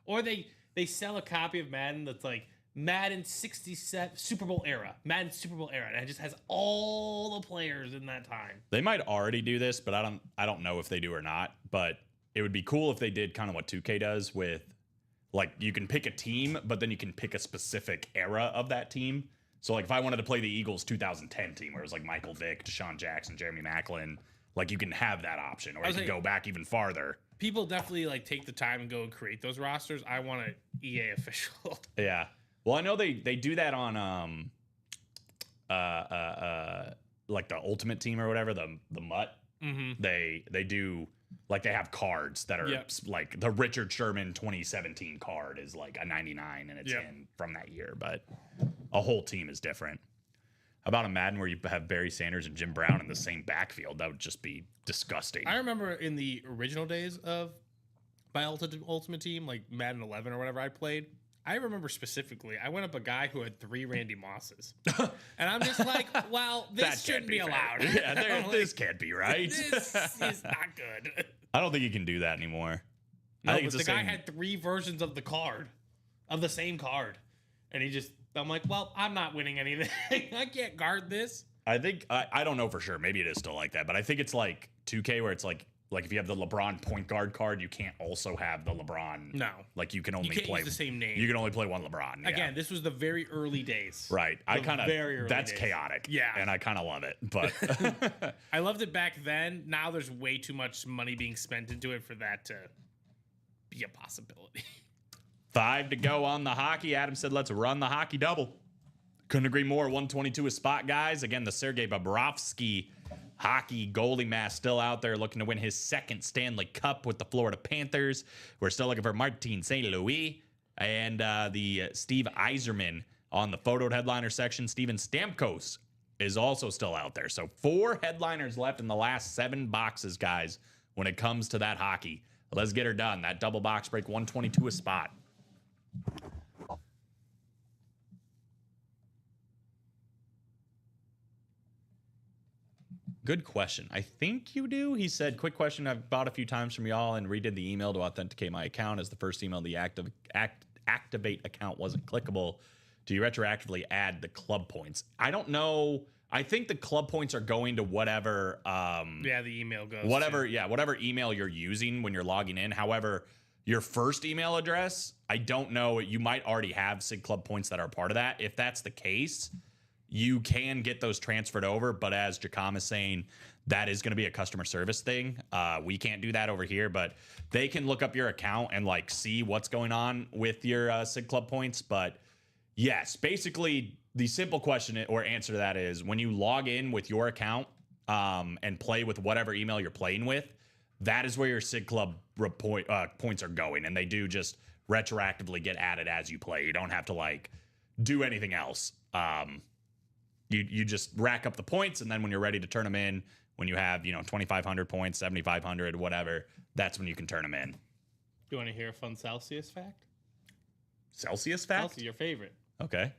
Or they sell a copy of Madden that's like Madden 67 Super Bowl era. Madden Super Bowl era, and it just has all the players in that time. They might already do this, but I don't know if they do or not. But it would be cool if they did kind of what 2K does with, like, you can pick a team, but then you can pick a specific era of that team. So, like, if I wanted to play the Eagles 2010 team, where it was like Michael Vick, Deshaun Jackson, Jeremy Maclin, like, you can have that option, or you can go back even farther. People definitely like take the time and go and create those rosters. I want an EA official. Yeah. Well, I know they do that on like the Ultimate Team or whatever, the MUT. Mm-hmm. They do, like, they have cards that are like the Richard Sherman 2017 card is like a 99 and it's in from that year, but a whole team is different. How about a Madden where you have Barry Sanders and Jim Brown in the same backfield? That would just be disgusting. I remember in the original days of my Ultimate Team, like Madden 11 or whatever I played, I remember specifically, I went up a guy who had 3 Randy Mosses. And I'm just like, well, this shouldn't be allowed. Yeah, this can't be right. This is not good. I don't think you can do that anymore. No, I think but it's the guy same. had 3 versions of the card, of the same card. And I'm like, well, I'm not winning anything. I can't guard this. I think, I don't know for sure. Maybe it is still like that, but I think it's like 2K where it's like if you have the LeBron point guard card, you can't also have the LeBron. No. Like you can only can't play use the same name. You can only play one LeBron. Yeah. Again, this was the very early days. Right. I kind of, very early that's days. chaotic. Yeah. And I kind of love it, but I loved it back then. Now there's way too much money being spent into it for that to be a possibility. 5 to go on the hockey. Adam said, let's run the hockey double. Couldn't agree more. 122 is spot, guys. Again, the Sergei Bobrovsky hockey goalie mask still out there looking to win his 2nd Stanley Cup with the Florida Panthers. We're still looking for Martin St. Louis and the Steve Yzerman on the photoed headliner section. Steven Stamkos is also still out there. So 4 headliners left in the last 7 boxes, guys, when it comes to that hockey. Let's get her done. That double box break, 122 a spot. Good question. I think you do. He said, quick question I've bought a few times from y'all and redid the email to authenticate my account. As the first email, the activate account wasn't clickable. Do you retroactively add the club points? I don't know. I think the club points are going to whatever. Yeah, the email goes. Whatever email you're using when you're logging in. However, your first email address, I don't know. You might already have SIG Club points that are part of that. If that's the case, you can get those transferred over. But as Jacom is saying, that is going to be a customer service thing. We can't do that over here, but they can look up your account and like see what's going on with your SIG Club points. But yes, basically the simple question or answer to that is when you log in with your account and play with whatever email you're playing with, that is where your SIG Club points are going. And they do just retroactively get added as you play. You don't have to like do anything else. You just rack up the points, and then when you're ready to turn them in, when you have 2,500 points, 7,500, whatever, that's when you can turn them in. Do you want to hear a fun Celsius fact? Celsius fact? Celsius, your favorite. Okay.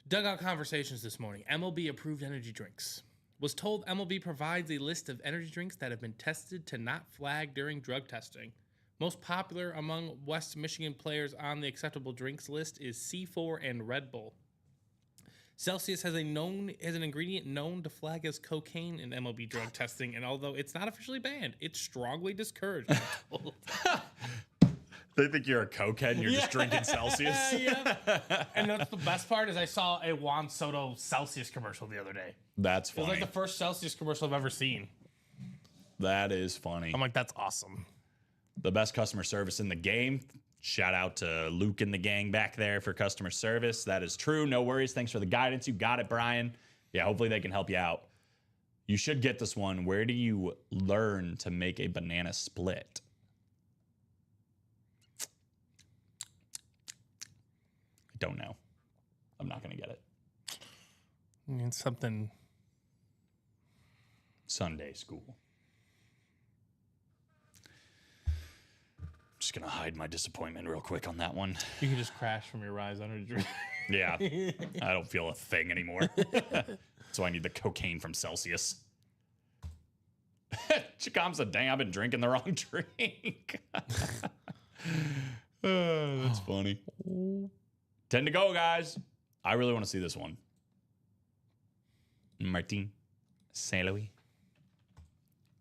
Dugout Conversations this morning. MLB approved energy drinks. Was told MLB provides a list of energy drinks that have been tested to not flag during drug testing. Most popular among West Michigan players on the acceptable drinks list is C4 and Red Bull. Celsius has an ingredient known to flag as cocaine in MLB drug testing, and although it's not officially banned, it's strongly discouraged. I'm told. They think you're a cokehead and you're just drinking Celsius. Yeah. And that's the best part is I saw a Juan Soto Celsius commercial the other day. That's It was funny. like the first Celsius commercial I've ever seen. That is funny. I'm like, that's awesome. The best customer service in the game. Shout out to Luke and the gang back there for customer service. That is true. No worries. Thanks for the guidance. You got it, Brian. Yeah, hopefully they can help you out. You should get this one. Where do you learn to make a banana split? I don't know. I'm not going to get it. I mean, something. Sunday school. Just going to hide my disappointment real quick on that one. You can just crash from your rise under the drink. Yeah, I don't feel a thing anymore. So I need the cocaine from Celsius. Chicom said, dang, I've been drinking the wrong drink. That's funny. 10 to go, guys. I really want to see this one. Martin Saint Louis.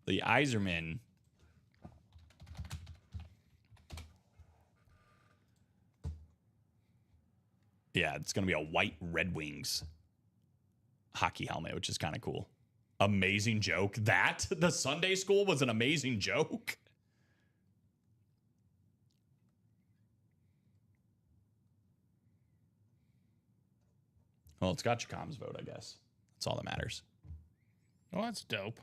The Iserman. Yeah, it's going to be a white Red Wings hockey helmet, which is kind of cool. Amazing joke. The Sunday school was an amazing joke. Well, it's got Chicom's vote, I guess. That's all that matters. Oh, that's dope.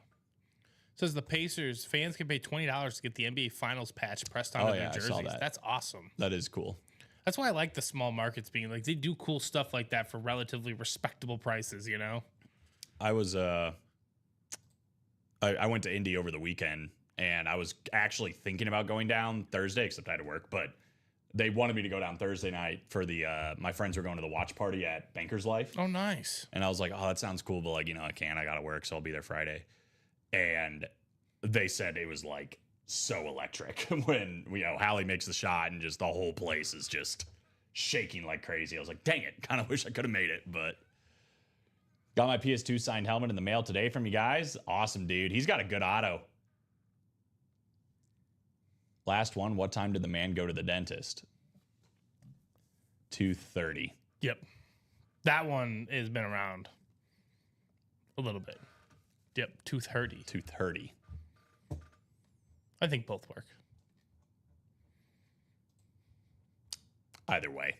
Says the Pacers fans can pay $20 to get the NBA Finals patch pressed onto their I jerseys. saw that. That's awesome. That is cool. That's why I like the small markets being like they do cool stuff like that for relatively respectable prices, you know? I was I went to Indy over the weekend, and I was actually thinking about going down Thursday, except I had to work, but they wanted me to go down Thursday night for the my friends were going to the watch party at Banker's Life. Oh, nice. And I was like, oh, that sounds cool, but like, I can't. I gotta work, so I'll be there Friday. And they said it was like so electric when Hallie makes the shot and just the whole place is just shaking like crazy. I was like, dang it, kind of wish I could have made it, but got my PS2 signed helmet in the mail today from you guys. Awesome, dude. He's got a good auto. Last one. What time did the man go to the dentist? 2:30. Yep. That one has been around a little bit. Yep, 2:30. 2:30. I think both work. Either way.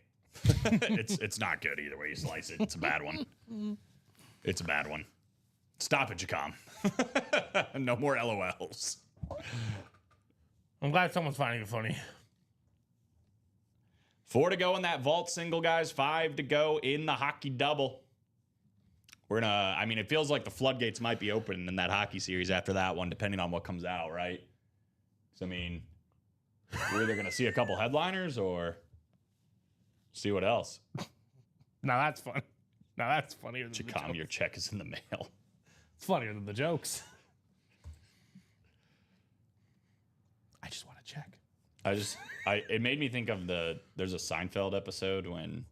It's not good either way you slice it. It's a bad one. It's a bad one. Stop it, Chicom. No more LOLs. I'm glad someone's finding it funny. 4 to go in that vault single, guys. 5 to go in the hockey double. It feels like the floodgates might be open in that hockey series after that one, depending on what comes out, right? So, we're either going to see a couple headliners or see what else. Now that's fun. Now that's funnier than the Chicom, jokes. your check is in the mail. It's funnier than the jokes. I just want to check. It made me think of there's a Seinfeld episode when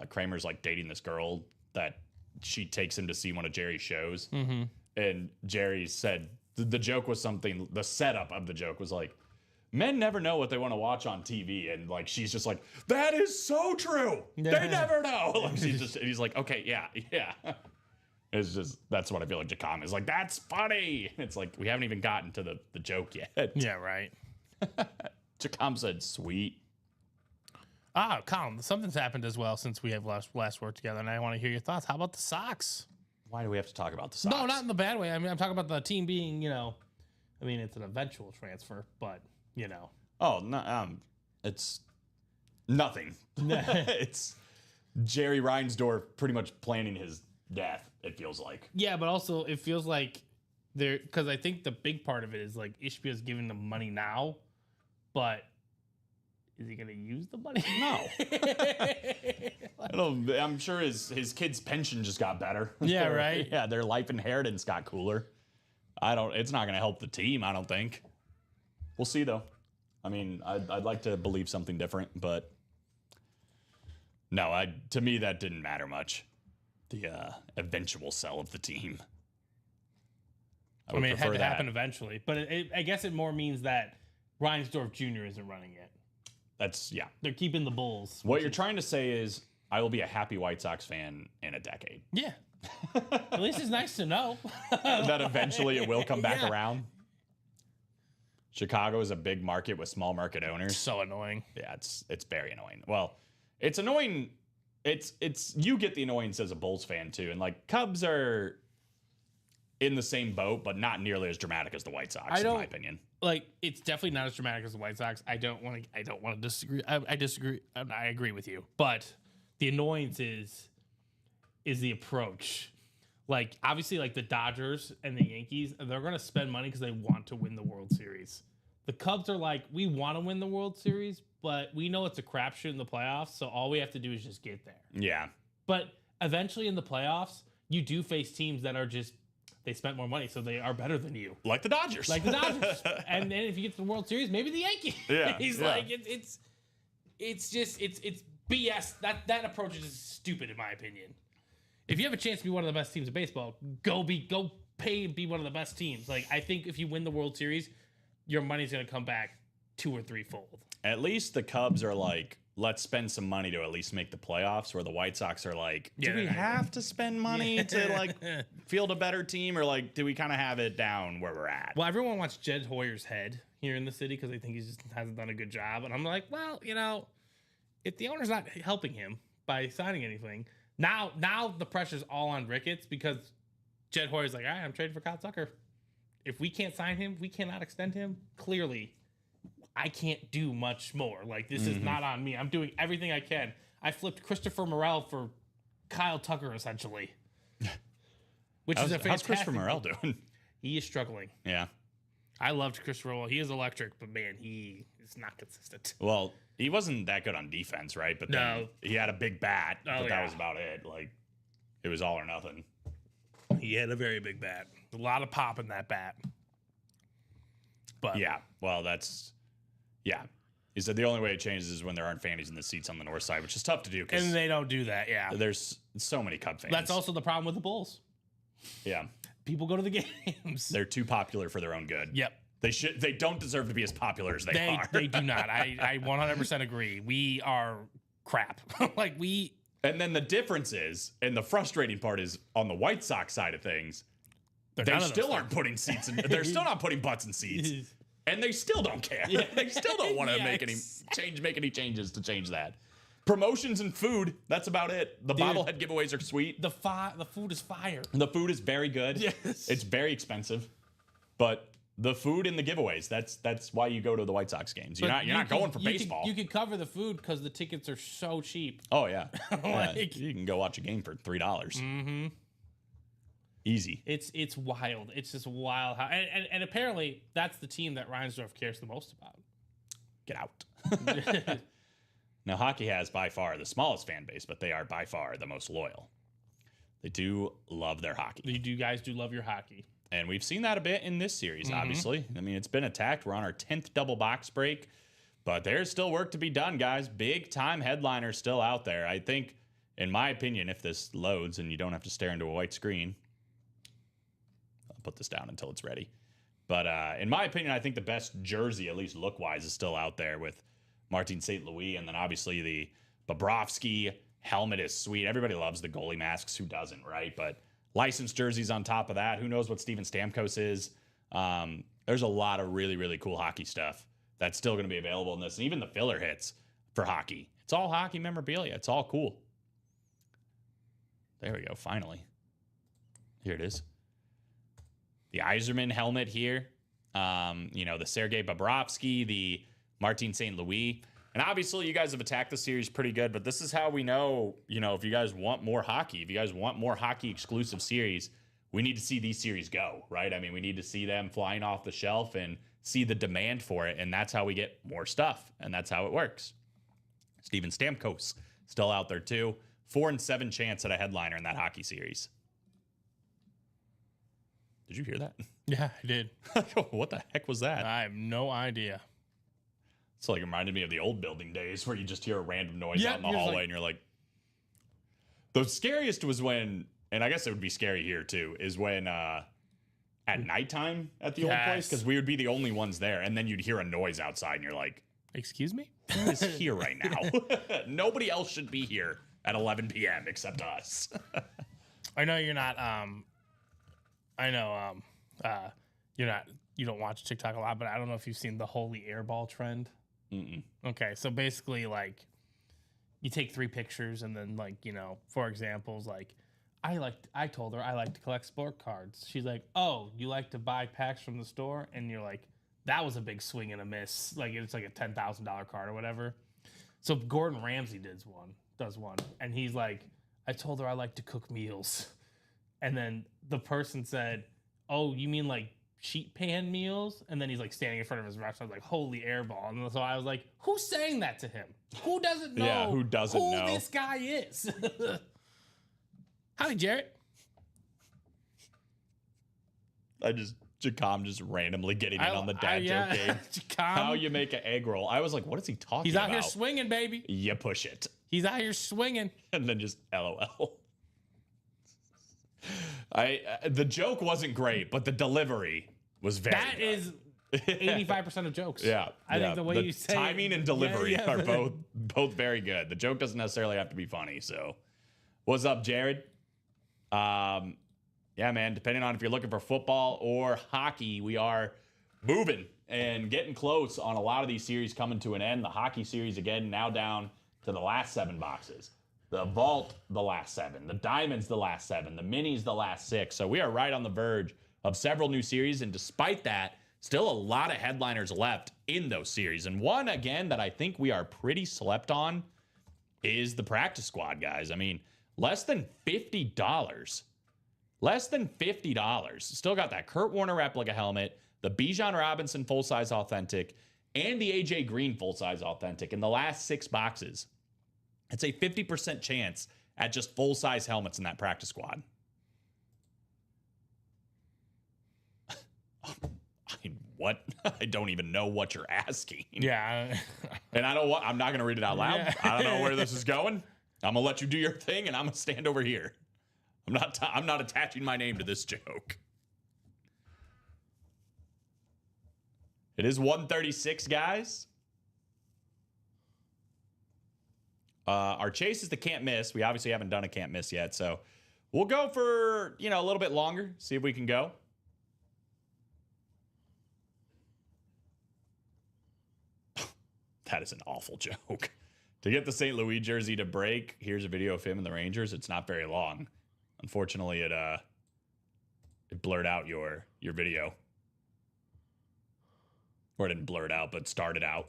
Kramer's like dating this girl that she takes him to see one of Jerry's shows. Mm-hmm. And Jerry said, the joke was something, the setup of the joke was like, men never know what they want to watch on TV. And like, she's just like, that is so true. Yeah. They never know. Like, he's like, okay, yeah. It's just, that's what I feel like Chicom is like, that's funny. It's like, we haven't even gotten to the joke yet. Yeah, right. Chicom said, sweet. Colin, something's happened as well since we have last worked together, and I want to hear your thoughts. How about the Sox? Why do we have to talk about the Sox? No, not in the bad way. I mean, I'm talking about the team being, it's an eventual transfer, but, Oh, no, it's nothing. It's Jerry Reinsdorf pretty much planning his death, it feels like. Yeah, but also it feels like because I think the big part of it is like Ishbia's giving them money now, but is he going to use the money? No. I'm sure his kid's pension just got better. Yeah, right. Yeah, their life inheritance got cooler. It's not going to help the team, I don't think. We'll see, though. I mean, I'd like to believe something different, but no, to me, that didn't matter much. the eventual sell of the team. I mean, it had to happen eventually, but I guess it more means that Reinsdorf Jr. isn't running it. That's, yeah. They're keeping the Bulls. What you're trying to say is, I will be a happy White Sox fan in a decade. Yeah. At least it's nice to know. That eventually it will come back Yeah. around. Chicago is a big market with small market owners. So annoying. Yeah, it's very annoying. Well, it's annoying. It's you get the annoyance as a Bulls fan too, and like Cubs are in the same boat, but not nearly as dramatic as the White Sox, in my opinion. Like, it's definitely not as dramatic as the White Sox. I don't want to disagree. I disagree. I agree with you, but the annoyance is the approach. Like, obviously, like the Dodgers and the Yankees, they're going to spend money because they want to win the World Series. The Cubs are like, we want to win the World Series, but we know it's a crapshoot in the playoffs, so all we have to do is just get there. Yeah. But eventually in the playoffs, you do face teams that are just, they spent more money, so they are better than you. Like the Dodgers. Like the Dodgers. And then if you get to the World Series, maybe the Yankees. Yeah, He's yeah. like, it's BS. That approach is just stupid, in my opinion. If you have a chance to be one of the best teams in baseball, go pay and be one of the best teams. Like, I think if you win the World Series, your money's going to come back 2 or 3-fold. At least the Cubs are like, let's spend some money to at least make the playoffs, where the White Sox are like, do Yeah, we they're not have to spend money to like field a better team, or like do we kind of have it down where we're at? Well, everyone wants Jed Hoyer's head here in the city because they think he just hasn't done a good job. And I'm like, well, if the owner's not helping him by signing anything, now the pressure's all on Ricketts because Jed Hoyer's like, all right, I'm trading for Kyle Tucker. If we can't sign him, we cannot extend him. Clearly, I can't do much more. Like, this is not on me. I'm doing everything I can. I flipped Christopher Morel for Kyle Tucker, essentially. Which is a fantastic. How's Christopher Morel doing? He is struggling. Yeah. I loved Christopher Morel. He is electric, but man, he is not consistent. Well, he wasn't that good on defense, right? But then No. he had a big bat, but that yeah. was about it. Like, it was all or nothing. He had a very big bat. A lot of pop in that bat. But Yeah. Well, yeah. He said the only way it changes is when there aren't fannies in the seats on the north side, which is tough to do and because they don't do that, yeah. there's so many Cub fans. That's also the problem with the Bulls. Yeah. People go to the games. They're too popular for their own good. Yep. They don't deserve to be as popular as they are. They do not. I 100% agree. We are crap. And then the difference is, and the frustrating part is, on the White Sox side of things, they're they none of those still aren't putting seats in. They're still not putting butts in seats, things. and they still don't care. They still don't want to Yeah, make any changes to change that. Promotions and food, that's about it. The bobblehead giveaways are sweet. The food is fire. The food is very good. Yes. It's very expensive, but the food and the giveaways, that's why you go to the White Sox games. You're not going for baseball. You can cover the food because the tickets are so cheap. Oh yeah. Yeah, Like- you can go watch a game for $3. Mm-hmm. Easy. It's wild. It's just wild how and apparently that's the team that Reinsdorf cares the most about. Get out. Now, hockey has by far the smallest fan base, but they are by far the most loyal. They do love their hockey. You guys do love your hockey. And we've seen that a bit in this series, obviously. I mean, it's been attacked. We're on our 10th double box break, but there's still work to be done, guys. Big time headliners still out there. I think, in my opinion, if this loads and you don't have to stare into a white screen, I'll put this down until it's ready. But in my opinion, I think the best jersey, at least look-wise, is still out there with Martin St. Louis. And then obviously the Bobrovsky helmet is sweet. Everybody loves the goalie masks. Who doesn't, right? But licensed jerseys on top of that. Who knows what Steven Stamkos is? There's a lot of really, really cool hockey stuff that's still going to be available in this. And even the filler hits for hockey. It's all hockey memorabilia. It's all cool. There we go. Finally. Here it is. The Yzerman helmet here. The Sergei Bobrovsky, the Martin St. Louis. And obviously, you guys have attacked the series pretty good, but this is how we know, if you guys want more hockey, if you guys want more hockey exclusive series, we need to see these series go, right? I mean, we need to see them flying off the shelf and see the demand for it, and that's how we get more stuff, and that's how it works. Steven Stamkos still out there too. 4-7 chance at a headliner in that hockey series. Did you hear that? Yeah, I did. What the heck was that? I have no idea. It's like reminded me of the old building days where you just hear a random noise Yeah, out in the you're hallway like- and you're like, The scariest was when, and I guess it would be scary here too, is when at nighttime at the old place, because we would be the only ones there, and then you'd hear a noise outside, and you're like, Excuse me? who is here right now? Nobody else should be here at 11 p.m. except us. I know you're not. You don't watch TikTok a lot, but I don't know if you've seen the holy airball trend. Mm-mm. Okay, so basically, like, you take 3 pictures, and then, like, you know, for examples, like, I told her I like to collect sport cards. She's like, oh, you like to buy packs from the store? And you're like, that was a big swing and a miss. Like, it's like a $10,000 card or whatever. So Gordon Ramsay does one, and he's like, I told her I like to cook meals. And then the person said, oh, you mean like sheet pan meals? And then he's like standing in front of his restaurant, like, holy airball. And so I was like, who's saying that to him? Who doesn't know? Yeah, who doesn't know this guy is? Hi, Jarrett. Jacom just randomly getting in on the dad joke game. How you make an egg roll. I was like, what is he talking about? He's out here swinging, baby. You push it. He's out here swinging. And then just LOL. The joke wasn't great, but the delivery was very That good. is 85% of jokes. Yeah. I think the way you say timing it, and delivery yeah. are both very good. The joke doesn't necessarily have to be funny. So what's up, Jared? Yeah, man, depending on if you're looking for football or hockey, we are moving and getting close on a lot of these series coming to an end. The hockey series, again, now down to the last 7 boxes. The vault, the last 7. The diamonds, the last 7. The minis, the last 6. So we are right on the verge of several new series. And despite that, still a lot of headliners left in those series. And one, again, that I think we are pretty slept on is the practice squad, guys. I mean, less than $50. Less than $50. Still got that Kurt Warner replica helmet, the Bijan Robinson full-size authentic, and the AJ Green full-size authentic in the last 6 boxes. It's a 50% chance at just full-size helmets in that practice squad. What? I don't even know what you're asking. Yeah. And I'm not going to read it out loud. Yeah. I don't know where this is going. I'm going to let you do your thing, and I'm going to stand over here. I'm not attaching my name to this joke. It is 136, guys. Our chase is the can't miss. We obviously haven't done a can't miss yet, so we'll go for, a little bit longer, see if we can go. That is an awful joke. To get the St. Louis jersey to break, here's a video of him and the Rangers. It's not very long. Unfortunately, it blurred out your video. Or it didn't blur it out, but started out.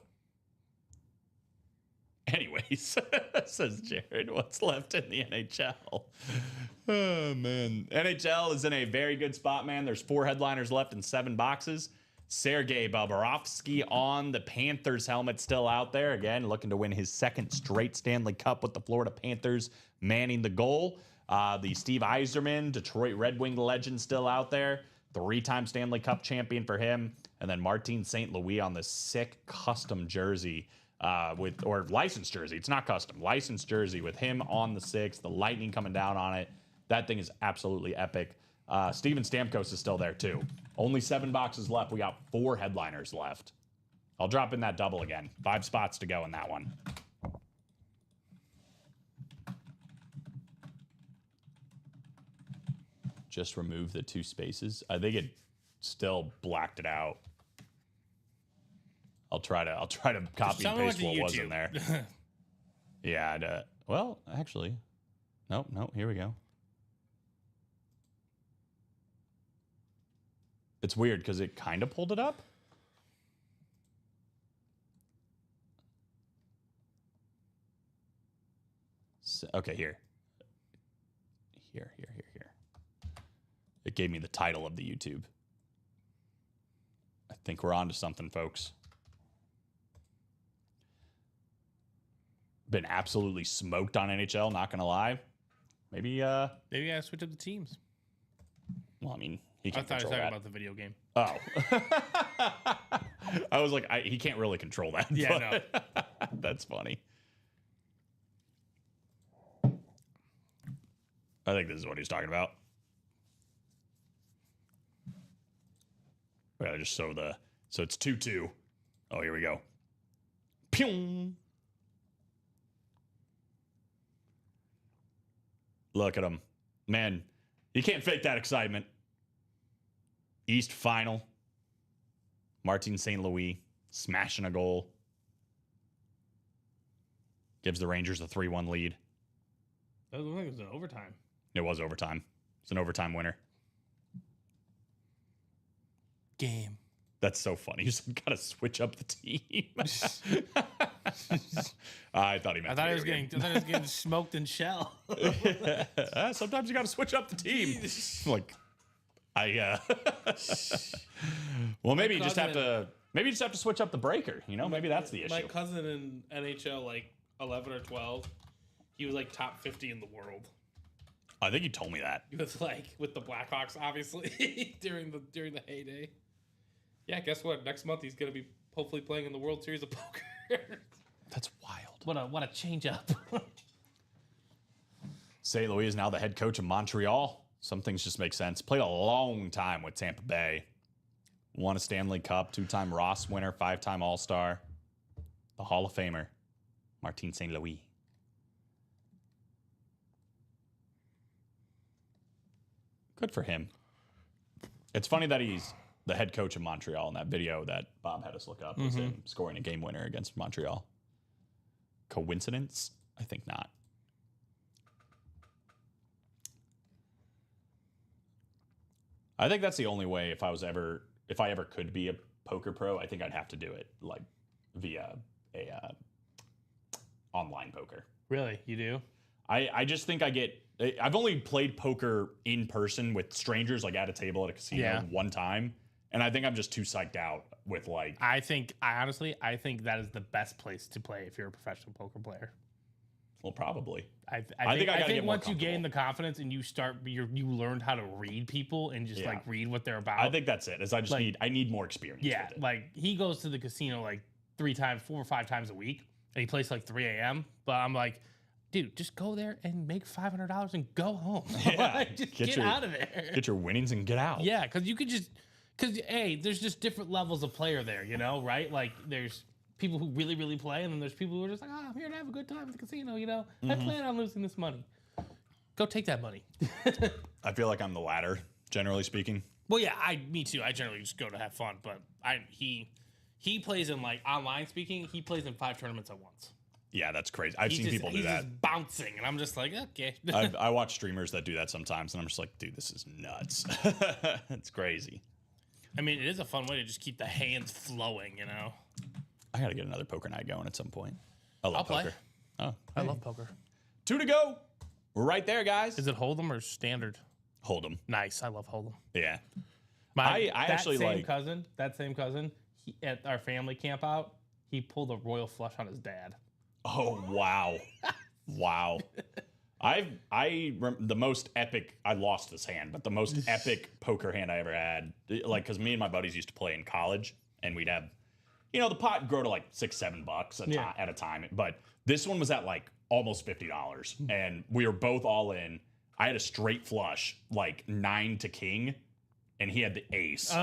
Anyways, says Jared, what's left in the NHL? Oh, man. NHL is in a very good spot, man. There's 4 headliners left in 7 boxes. Sergei Bobrovsky on the Panthers helmet still out there. Again, looking to win his 2nd straight Stanley Cup with the Florida Panthers manning the goal. The Steve Yzerman, Detroit Red Wing legend, still out there. 3-time Stanley Cup champion for him. And then Martin St. Louis on the sick custom jersey or licensed jersey. It's not custom. Licensed jersey with him on the 6, the lightning coming down on it. That thing is absolutely epic. Steven Stamkos is still there, too. Only 7 boxes left. We got 4 headliners left. I'll drop in that double again. 5 spots to go in that one. Just remove the 2 spaces. I think it still blacked it out. I'll try to copy and paste what was in there. Yeah. Well, actually, no. Here we go. It's weird because it kind of pulled it up. So, okay, here. It gave me the title of the YouTube. I think we're on to something, folks. Been absolutely smoked on NHL, not gonna lie. Maybe I switch up the teams. Well, I mean, he can't I thought control I was talking that. about the video game. Oh. I was like, he can't really control that. Yeah, no. That's funny. I think this is what he's talking about. We gotta just show the. So it's 2-2. Oh, here we go. Pew! Look at him. Man, you can't fake that excitement. East final. Martin St. Louis smashing a goal. Gives the Rangers a 3-1 lead. I think it was an overtime. It was overtime. It's an overtime winner. Game. That's so funny. You just gotta switch up the team. I thought he meant. I thought he was getting smoked in shell. Sometimes you gotta switch up the team. Like, well, maybe you just have to switch up the breaker. You know, maybe that's the issue. My cousin in NHL, like 11 or 12, he was like top 50 in the world. I think you told me that. He was like with the Blackhawks, obviously during the heyday. Yeah, guess what? Next month he's gonna be hopefully playing in the World Series of Poker. That's wild. What a change up. St. Louis is now the head coach of Montreal. Some things just make sense. Played a long time with Tampa Bay. Won a Stanley Cup, 2-time Ross winner, 5-time All-Star. The Hall of Famer, Martin St. Louis. Good for him. It's funny that he's the head coach of Montreal in that video that Bob had us look up was him scoring a game winner against Montreal. Coincidence? I think not. I think that's the only way if I ever could be a poker pro, I think I'd have to do it like via a online poker. Really? You do? I just think I've only played poker in person with strangers, like at a table at a casino one time. And I think I'm just too psyched out with like. I think that is the best place to play if you're a professional poker player. Well, probably. I think once you gain the confidence and you learned how to read people and just like read what they're about. I think that's it. Is I need more experience. Yeah, with it. like he goes to the casino like 4 or 5 times a week, and he plays like 3 a.m. But I'm like, dude, just go there and make $500 and go home. Yeah, like, just get out of there. Get your winnings and get out. Yeah, because there's just different levels of player there, you know, right? Like there's people who really, really play, and then there's people who are just like, I'm here to have a good time at the casino, you know. I plan on losing this money. Go take that money. I feel like I'm the latter, generally speaking. Well, yeah, me too. I generally just go to have fun, but he plays in like online speaking. He plays in 5 tournaments at once. Yeah, that's crazy. I've seen people do that. He's just bouncing, and I'm just like, okay. I watch streamers that do that sometimes, and I'm just like, dude, this is nuts. It's crazy. I mean, it is a fun way to just keep the hands flowing, you know. I gotta get another poker night going at some point. I love I'll play. poker. Oh, I love poker. 2 to go. We're right there, guys. Is it Hold'em or standard? Hold'em. Nice. I love Hold'em. Yeah. That same cousin, at our family camp out, he pulled a royal flush on his dad. Oh, wow. Wow. The most epic, I lost this hand, but the most epic poker hand I ever had, like, because me and my buddies used to play in college, and we'd have, you know, the pot would grow to like $6-7 at a time. But this one was at like almost $50, and we were both all in. I had a straight flush, like 9 to king, and he had the ace.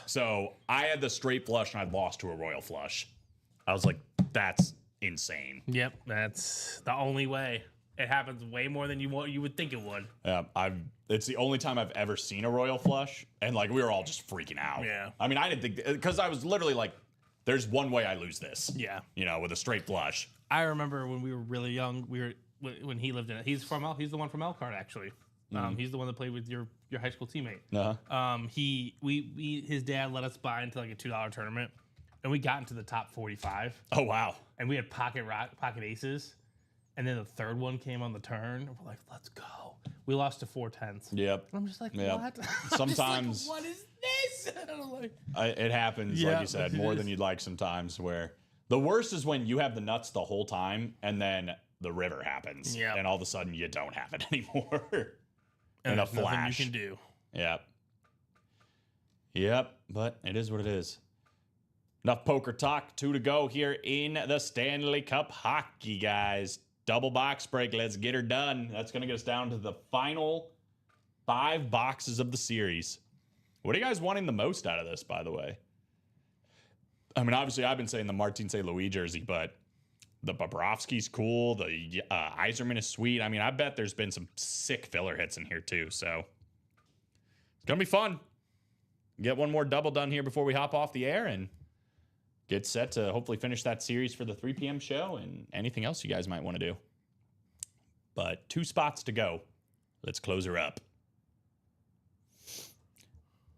So I had the straight flush, and I lost to a royal flush. I was like, that's insane. Yep, that's the only way. It happens way more than you would think it would. It's the only time I've ever seen a royal flush, and like we were all just freaking out. Yeah. I mean, I didn't think because I was literally like, "There's one way I lose this." Yeah. You know, with a straight flush. I remember when we were really young. When he lived in it. He's the one from Elkhart actually. He's the one that played with your high school teammate. His dad let us buy into like a $2 tournament, and we got into the top 45. Oh wow! And we had pocket aces. And then the third one came on the turn. And we're like, let's go. We lost to 4-10s. Yep. And I'm just like, Yep. what? Sometimes. Like, what is this? And I'm like, it happens, like you said, more than you'd like sometimes. Where the worst is when you have the nuts the whole time, and then the river happens, and all of a sudden you don't have it anymore. And a there's nothing flash. you can do. Yep. But it is what it is. Enough poker talk. 2 to go here in the Stanley Cup hockey, guys. double box break. Let's get her done. That's going to get us down to the final 5 boxes of the series. What are you guys wanting the most out of this, by the way? I mean, obviously, I've been saying the Martin St. Louis jersey, but the Bobrovsky's cool. The Yzerman is sweet. I mean, I bet there's been some sick filler hits in here, too. So it's going to be fun. Get one more double done here before we hop off the air and get set to hopefully finish that series for the 3 p.m. show and anything else you guys might want to do. But 2 spots to go. Let's close her up.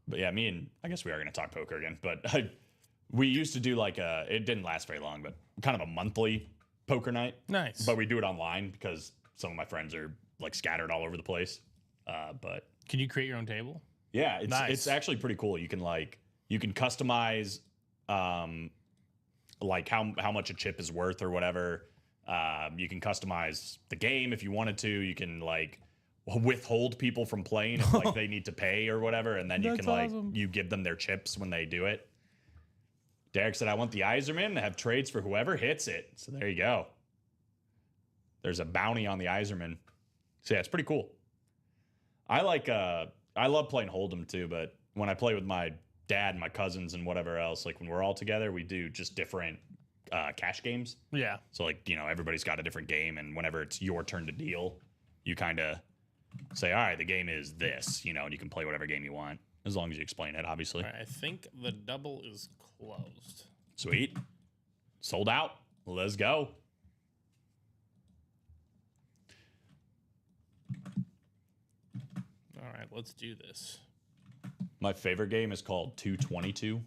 But yeah, I guess we are going to talk poker again. But we used to do it didn't last very long, but kind of a monthly poker night. Nice. But we do it online because some of my friends are scattered all over the place. But Can you create your own table? yeah, it's Nice. actually pretty cool. You can customize how much a chip is worth or whatever. You can customize the game if you wanted to. You can withhold people from playing if they need to pay or whatever, and then you That's can awesome. you give them their chips when they do it. Derek said, I want the Yzerman to have trades for whoever hits it. So there you go. There's a bounty on the Yzerman. So yeah, it's pretty cool. I love playing Hold'em too, but when I play with my dad, my cousins, and whatever else, when we're all together, we do just different cash games. Yeah. So everybody's got a different game, and whenever it's your turn to deal, you kind of say, all right, the game is this, and you can play whatever game you want, as long as you explain it, obviously. All right, I think the double is closed. Sweet. Sold out. Let's go. All right, let's do this. My favorite game is called 222.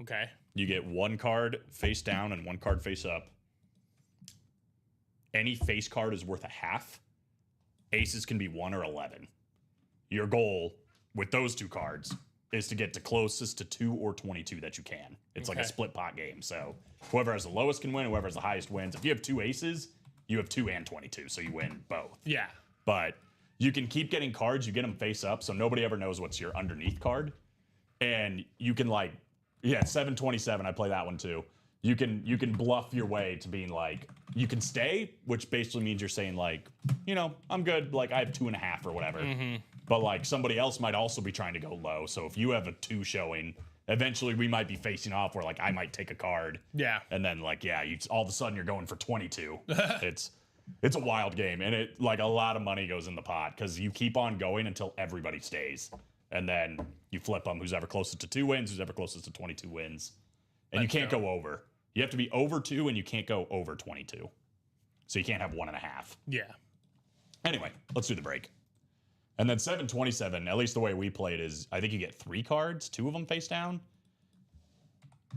Okay. You get 1 card face down and 1 card face up. Any face card is worth a half. Aces can be 1 or 11. Your goal with those 2 cards is to get to closest to 2 or 22 that you can. It's like a Okay. split pot game. So whoever has the lowest can win, whoever has the highest wins. If you have 2 aces, you have 2 and 22, so you win both. Yeah. But you can keep getting cards, you get them face up, so nobody ever knows what's your underneath card. And you can 727, I play that one too. You can bluff your way to being you can stay, which basically means you're saying I'm good, I have 2.5 or whatever. But somebody else might also be trying to go low. So if you have a 2 showing, eventually we might be facing off where I might take a card. Yeah. And then all of a sudden you're going for 22. It's a wild game, and it a lot of money goes in the pot because you keep on going until everybody stays, and then you flip them. Who's ever closest to 2 wins, who's ever closest to 22 wins, and you can't go over. You have to be over 2, and you can't go over 22. So you can't have 1.5. Yeah. Anyway, let's do the break. And then 727, at least the way we play it is, I think you get 3 cards, 2 of them face down.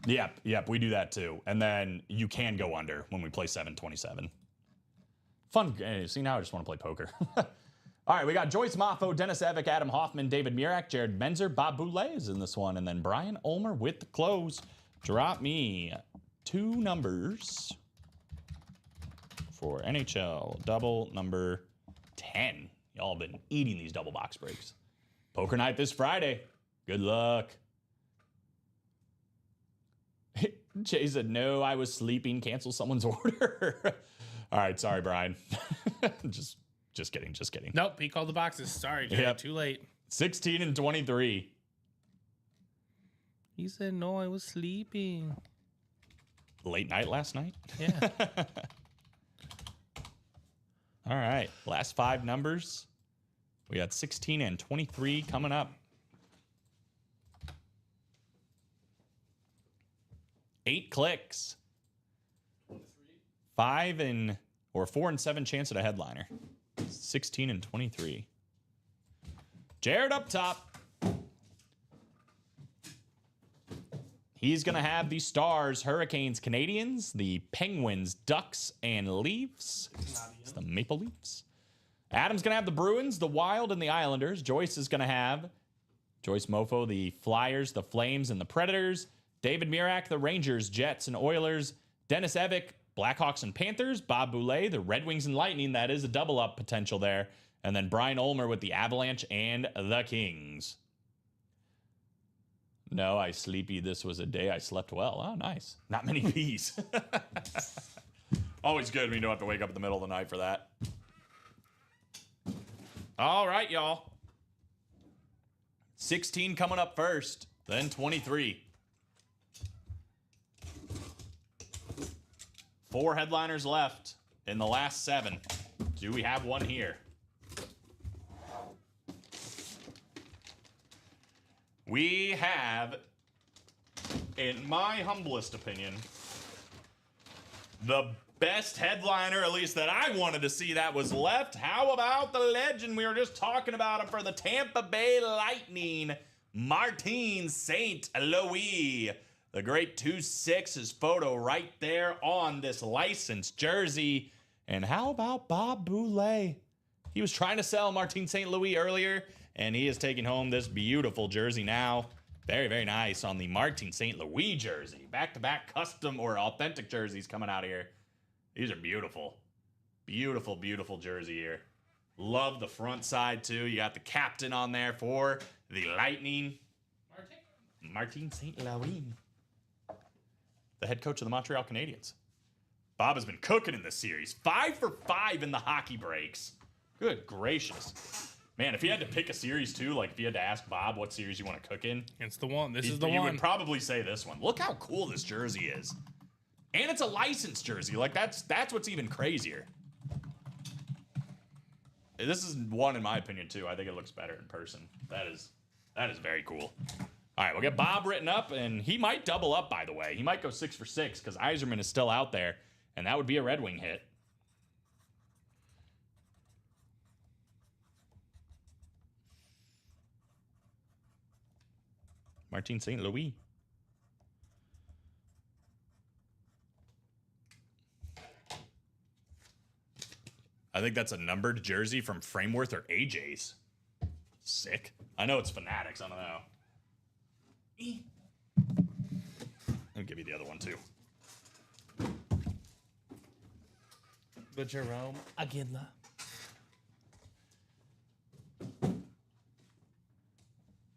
Yep, we do that too. And then you can go under when we play 727. Fun. See, now I just want to play poker. All right, we got Joyce Moffo, Dennis Evick, Adam Hoffman, David Murak, Jared Menzer, Bob Boulay is in this one, and then Brian Ulmer with the close. Drop me 2 numbers for NHL double number 10. Y'all have been eating these double box breaks. Poker night this Friday. Good luck. Jay said, no, I was sleeping. Cancel someone's order. All right, sorry, Brian. just kidding. Nope, he called the boxes. Sorry, Jared. Yep. Too late. 16 and 23. He said, no, I was sleeping. Late night last night. Yeah. All right, last 5 numbers. We got 16 and 23 coming up. 8 clicks. 4 and 7 chance at a headliner. 16 and 23. Jared up top. He's going to have the Stars, Hurricanes, Canadians, the Penguins, Ducks, and Leafs. It's the Maple Leafs. Adam's going to have the Bruins, the Wild, and the Islanders. Joyce is going to have Joyce Mofo, the Flyers, the Flames, and the Predators. David Murak, the Rangers, Jets, and Oilers. Dennis Evick, Blackhawks and Panthers. Bob Boulay, the Red Wings and Lightning. That is a double-up potential there. And then Brian Ulmer with the Avalanche and the Kings. No, I sleepy. This was a day I slept well. Oh, nice. Not many P's. Always good when you don't have to wake up in the middle of the night for that. All right, y'all. 16 coming up first, then 23. 4 headliners left in the last 7. Do we have one here? We have, in my humblest opinion, the best headliner, at least that I wanted to see, that was left. How about the legend? We were just talking about him for the Tampa Bay Lightning, Martin St. Louis. The great 2-6, his photo right there on this licensed jersey. And how about Bob Boulay? He was trying to sell Martin St. Louis earlier, and he is taking home this beautiful jersey now. Very, very nice on the Martin St. Louis jersey. Back-to-back custom or authentic jerseys coming out here. These are beautiful. Beautiful, beautiful jersey here. Love the front side, too. You got the captain on there for the Lightning. Martin St. Louis. The head coach of the Montreal Canadiens. Bob has been cooking in this series. 5 for 5 in the hockey breaks. Good gracious. Man, if you had to pick a series too, like if you had to ask Bob what series you want to cook in, It's the one. This is the you one. would probably say this one. Look how cool this jersey is. And it's a licensed jersey. Like that's what's even crazier. This is one in my opinion too. I think it looks better in person. That is very cool. All right, we'll get Bob written up, and he might double up, by the way. He might go 6 for 6 because Yzerman is still out there, and that would be a Red Wing hit. Martin St. Louis. I think that's a numbered jersey from Frameworth or AJ's. Sick. I know it's Fanatics. I don't know. I'll give you the other one, too. The Jerome Aguila.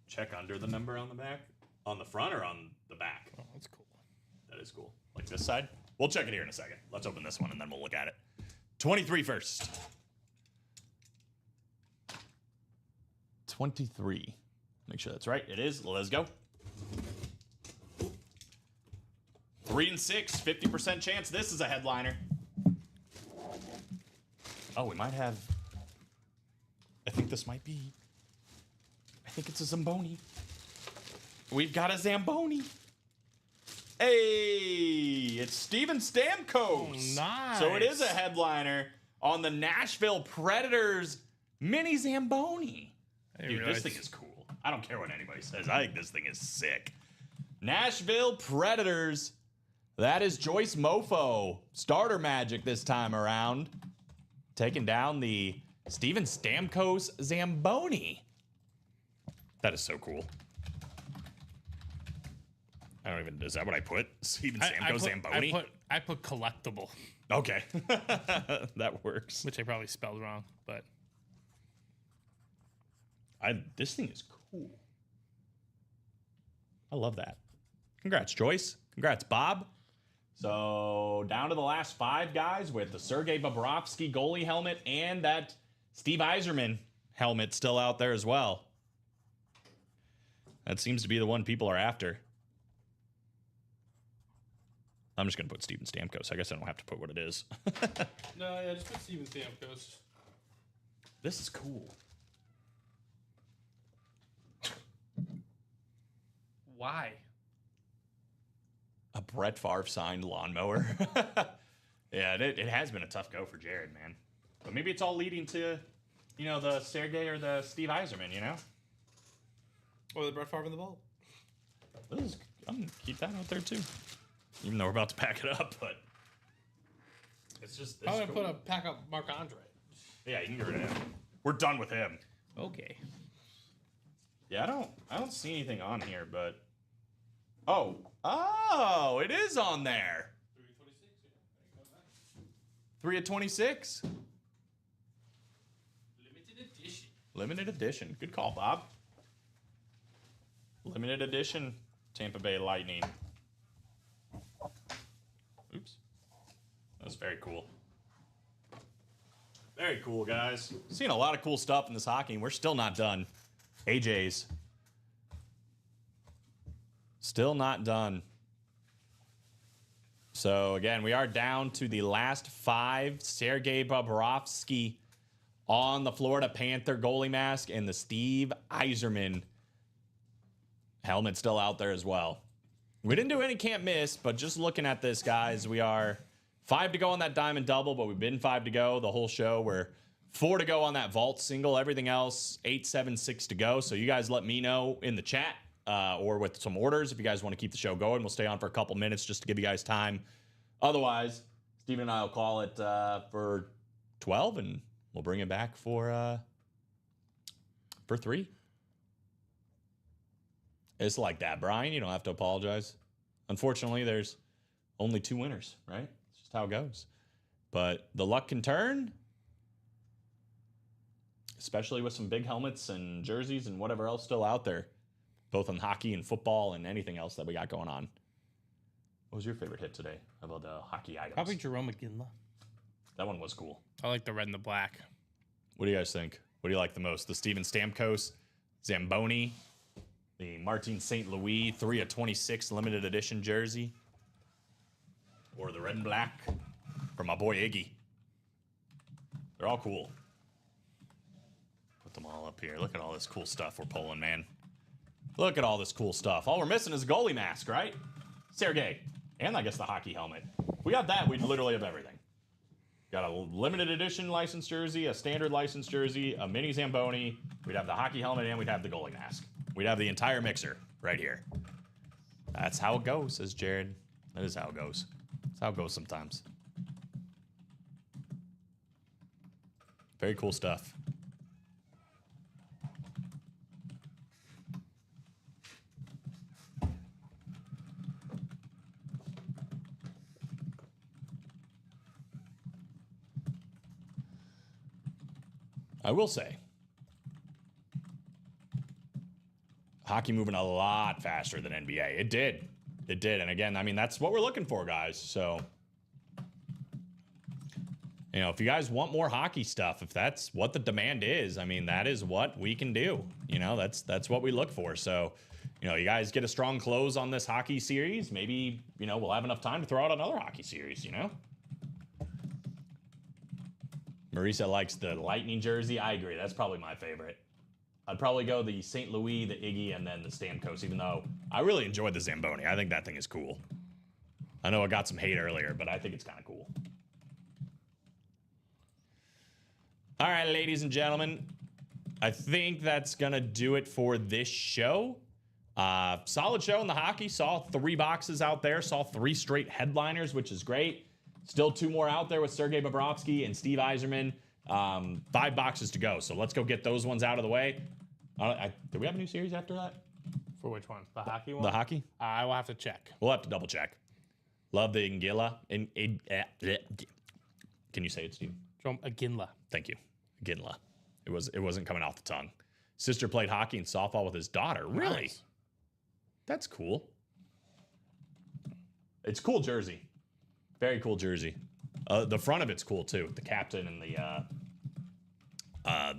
Check under the number on the back. On the front or on the back? Oh, that's cool. That is cool. Like this side? We'll check it here in a second. Let's open this one and then we'll look at it. 23 first. 23. Make sure that's right. It is. Let's go. 3 and 6. 50% chance this is a headliner. Oh, we might have... I think this might be... I think it's a Zamboni. We've got a Zamboni. Hey, it's Steven Stamkos. Oh, nice. So it is a headliner on the Nashville Predators mini Zamboni. Dude, this thing is cool. I don't care what anybody says. I think this thing is sick. Nashville Predators. That is Joyce Mofo. Starter magic this time around. Taking down the Steven Stamkos Zamboni. That is so cool. I don't even... Is that what I put? Steven Stamkos Zamboni? I put collectible. Okay. That works. Which I probably spelled wrong, but... This thing is cool. I love that. Congrats, Joyce. Congrats, Bob. So down to the last 5 guys with the Sergei Bobrovsky goalie helmet and that Steve Yzerman helmet still out there as well. That seems to be the one people are after. I'm just going to put Steven Stamkos. I guess I don't have to put what it is. No, yeah, just put Steven Stamkos. This is cool. Why? A Brett Favre signed lawnmower. Yeah, it has been a tough go for Jared, man. But maybe it's all leading to, you know, the Sergei or the Steve Yzerman, you know? Or the Brett Favre in the ball. I'm going to keep that out there, too. Even though we're about to pack it up, but... It's just... I'm going to pack up Marc Andre. Yeah, you can get rid of him. We're done with him. Okay. Yeah, I don't see anything on here, but... Oh, it is on there. 3 of 26. Limited edition. Limited edition. Good call, Bob. Limited edition Tampa Bay Lightning. Oops. That was Very cool. Very cool, guys. Seeing a lot of cool stuff in this hockey, and we're still not done. AJ's. Still not done. So, again, we are down to the last 5. Sergei Bobrovsky on the Florida Panther goalie mask, and the Steve Yzerman helmet still out there as well. We didn't do any can't miss, but just looking at this, guys, we are 5 to go on that diamond double, but we've been 5 to go the whole show. We're 4 to go on that vault single. Everything else, 8, 7, 6 to go. So you guys let me know in the chat or with some orders if you guys want to keep the show going. We'll stay on for a couple minutes just to give you guys time. Otherwise, Steven and I will call it for 12, and we'll bring it back for 3. It's like that, Brian. You don't have to apologize. Unfortunately, there's only 2 winners, right? It's just how it goes. But the luck can turn, especially with some big helmets and jerseys and whatever else still out there, both in hockey and football and anything else that we got going on. What was your favorite hit today about the hockey items? Probably Jerome McGinley. That one was cool. I like the red and the black. What do you guys think? What do you like the most? The Steven Stamkos, Zamboni, the Martin St. Louis 3/26 limited edition jersey, or the red and black from my boy Iggy? They're all cool. Put them all up here. Look at all this cool stuff we're pulling, man. Look at all this cool stuff. All we're missing is a goalie mask, right? Sergey. And I guess the hockey helmet. If we got that, we'd literally have everything. Got a limited edition licensed jersey, a standard licensed jersey, a mini Zamboni. We'd have the hockey helmet, and we'd have the goalie mask. We'd have the entire mixer right here. That's how it goes, says Jared. That is how it goes. That's how it goes sometimes. Very cool stuff. I will say, hockey moving a lot faster than NBA. It did. It did. And again, I mean, that's what we're looking for, guys. So, you know, if you guys want more hockey stuff, if that's what the demand is, I mean, that is what we can do. You know, that's what we look for. So, you know, you guys get a strong close on this hockey series. Maybe, you know, we'll have enough time to throw out another hockey series, you know? Marisa likes the Lightning jersey. I agree. That's probably my favorite. I'd probably go the St. Louis, the Iggy, and then the Stamkos, even though I really enjoyed the Zamboni. I think that thing is cool. I know I got some hate earlier, but I think it's kind of cool. All right, ladies and gentlemen, I think that's going to do it for this show. Solid show in the hockey. Saw 3 boxes out there. Saw 3 straight headliners, which is great. Still 2 more out there with Sergei Bobrovsky and Steve Yzerman. 5 boxes to go. So let's go get those ones out of the way. Do we have a new series after that? For which one? The hockey one? The hockey? I will have to check. We'll have to double check. Love the Ingilla. Can you say it, Steve? Jerome McGinley. Thank you. Ingilla. It wasn't coming off the tongue. Sister played hockey and softball with his daughter. Really? Nice. That's cool. It's a cool jersey. Very cool jersey. The front of it's cool too. The captain and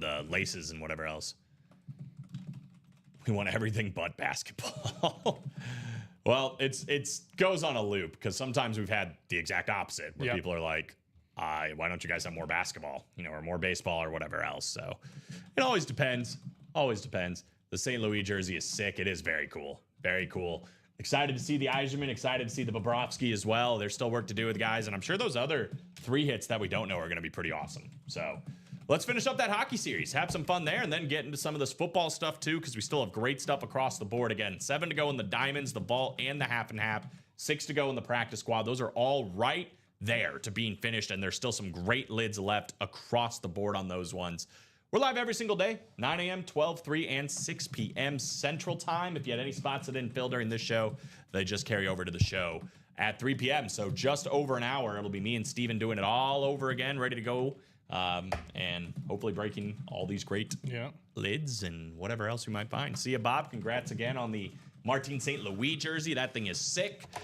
the laces and whatever else. We want everything but basketball. Well, it's goes on a loop because sometimes we've had the exact opposite where people are like, why don't you guys have more basketball, you know, or more baseball or whatever else. So it always depends. Always depends. The St. Louis jersey is sick. It is very cool. Very cool. Excited to see the Yzerman, excited to see the Bobrovsky as well. There's still work to do with guys, and I'm sure those other 3 hits that we don't know are going to be pretty awesome. So let's finish up that hockey series, have some fun there, and then get into some of this football stuff too, because we still have great stuff across the board. Again, 7 to go in the diamonds, the vault, and the half and half. 6 to go in the practice squad. Those are all right there to being finished, and there's still some great lids left across the board on those ones. We're live every single day, 9 a.m., 12, 3, and 6 p.m. Central Time. If you had any spots that didn't fill during this show, they just carry over to the show at 3 p.m. So just over an hour, it'll be me and Steven doing it all over again, ready to go, and hopefully breaking all these great lids and whatever else we might find. See ya, Bob. Congrats again on the Martin St. Louis jersey. That thing is sick.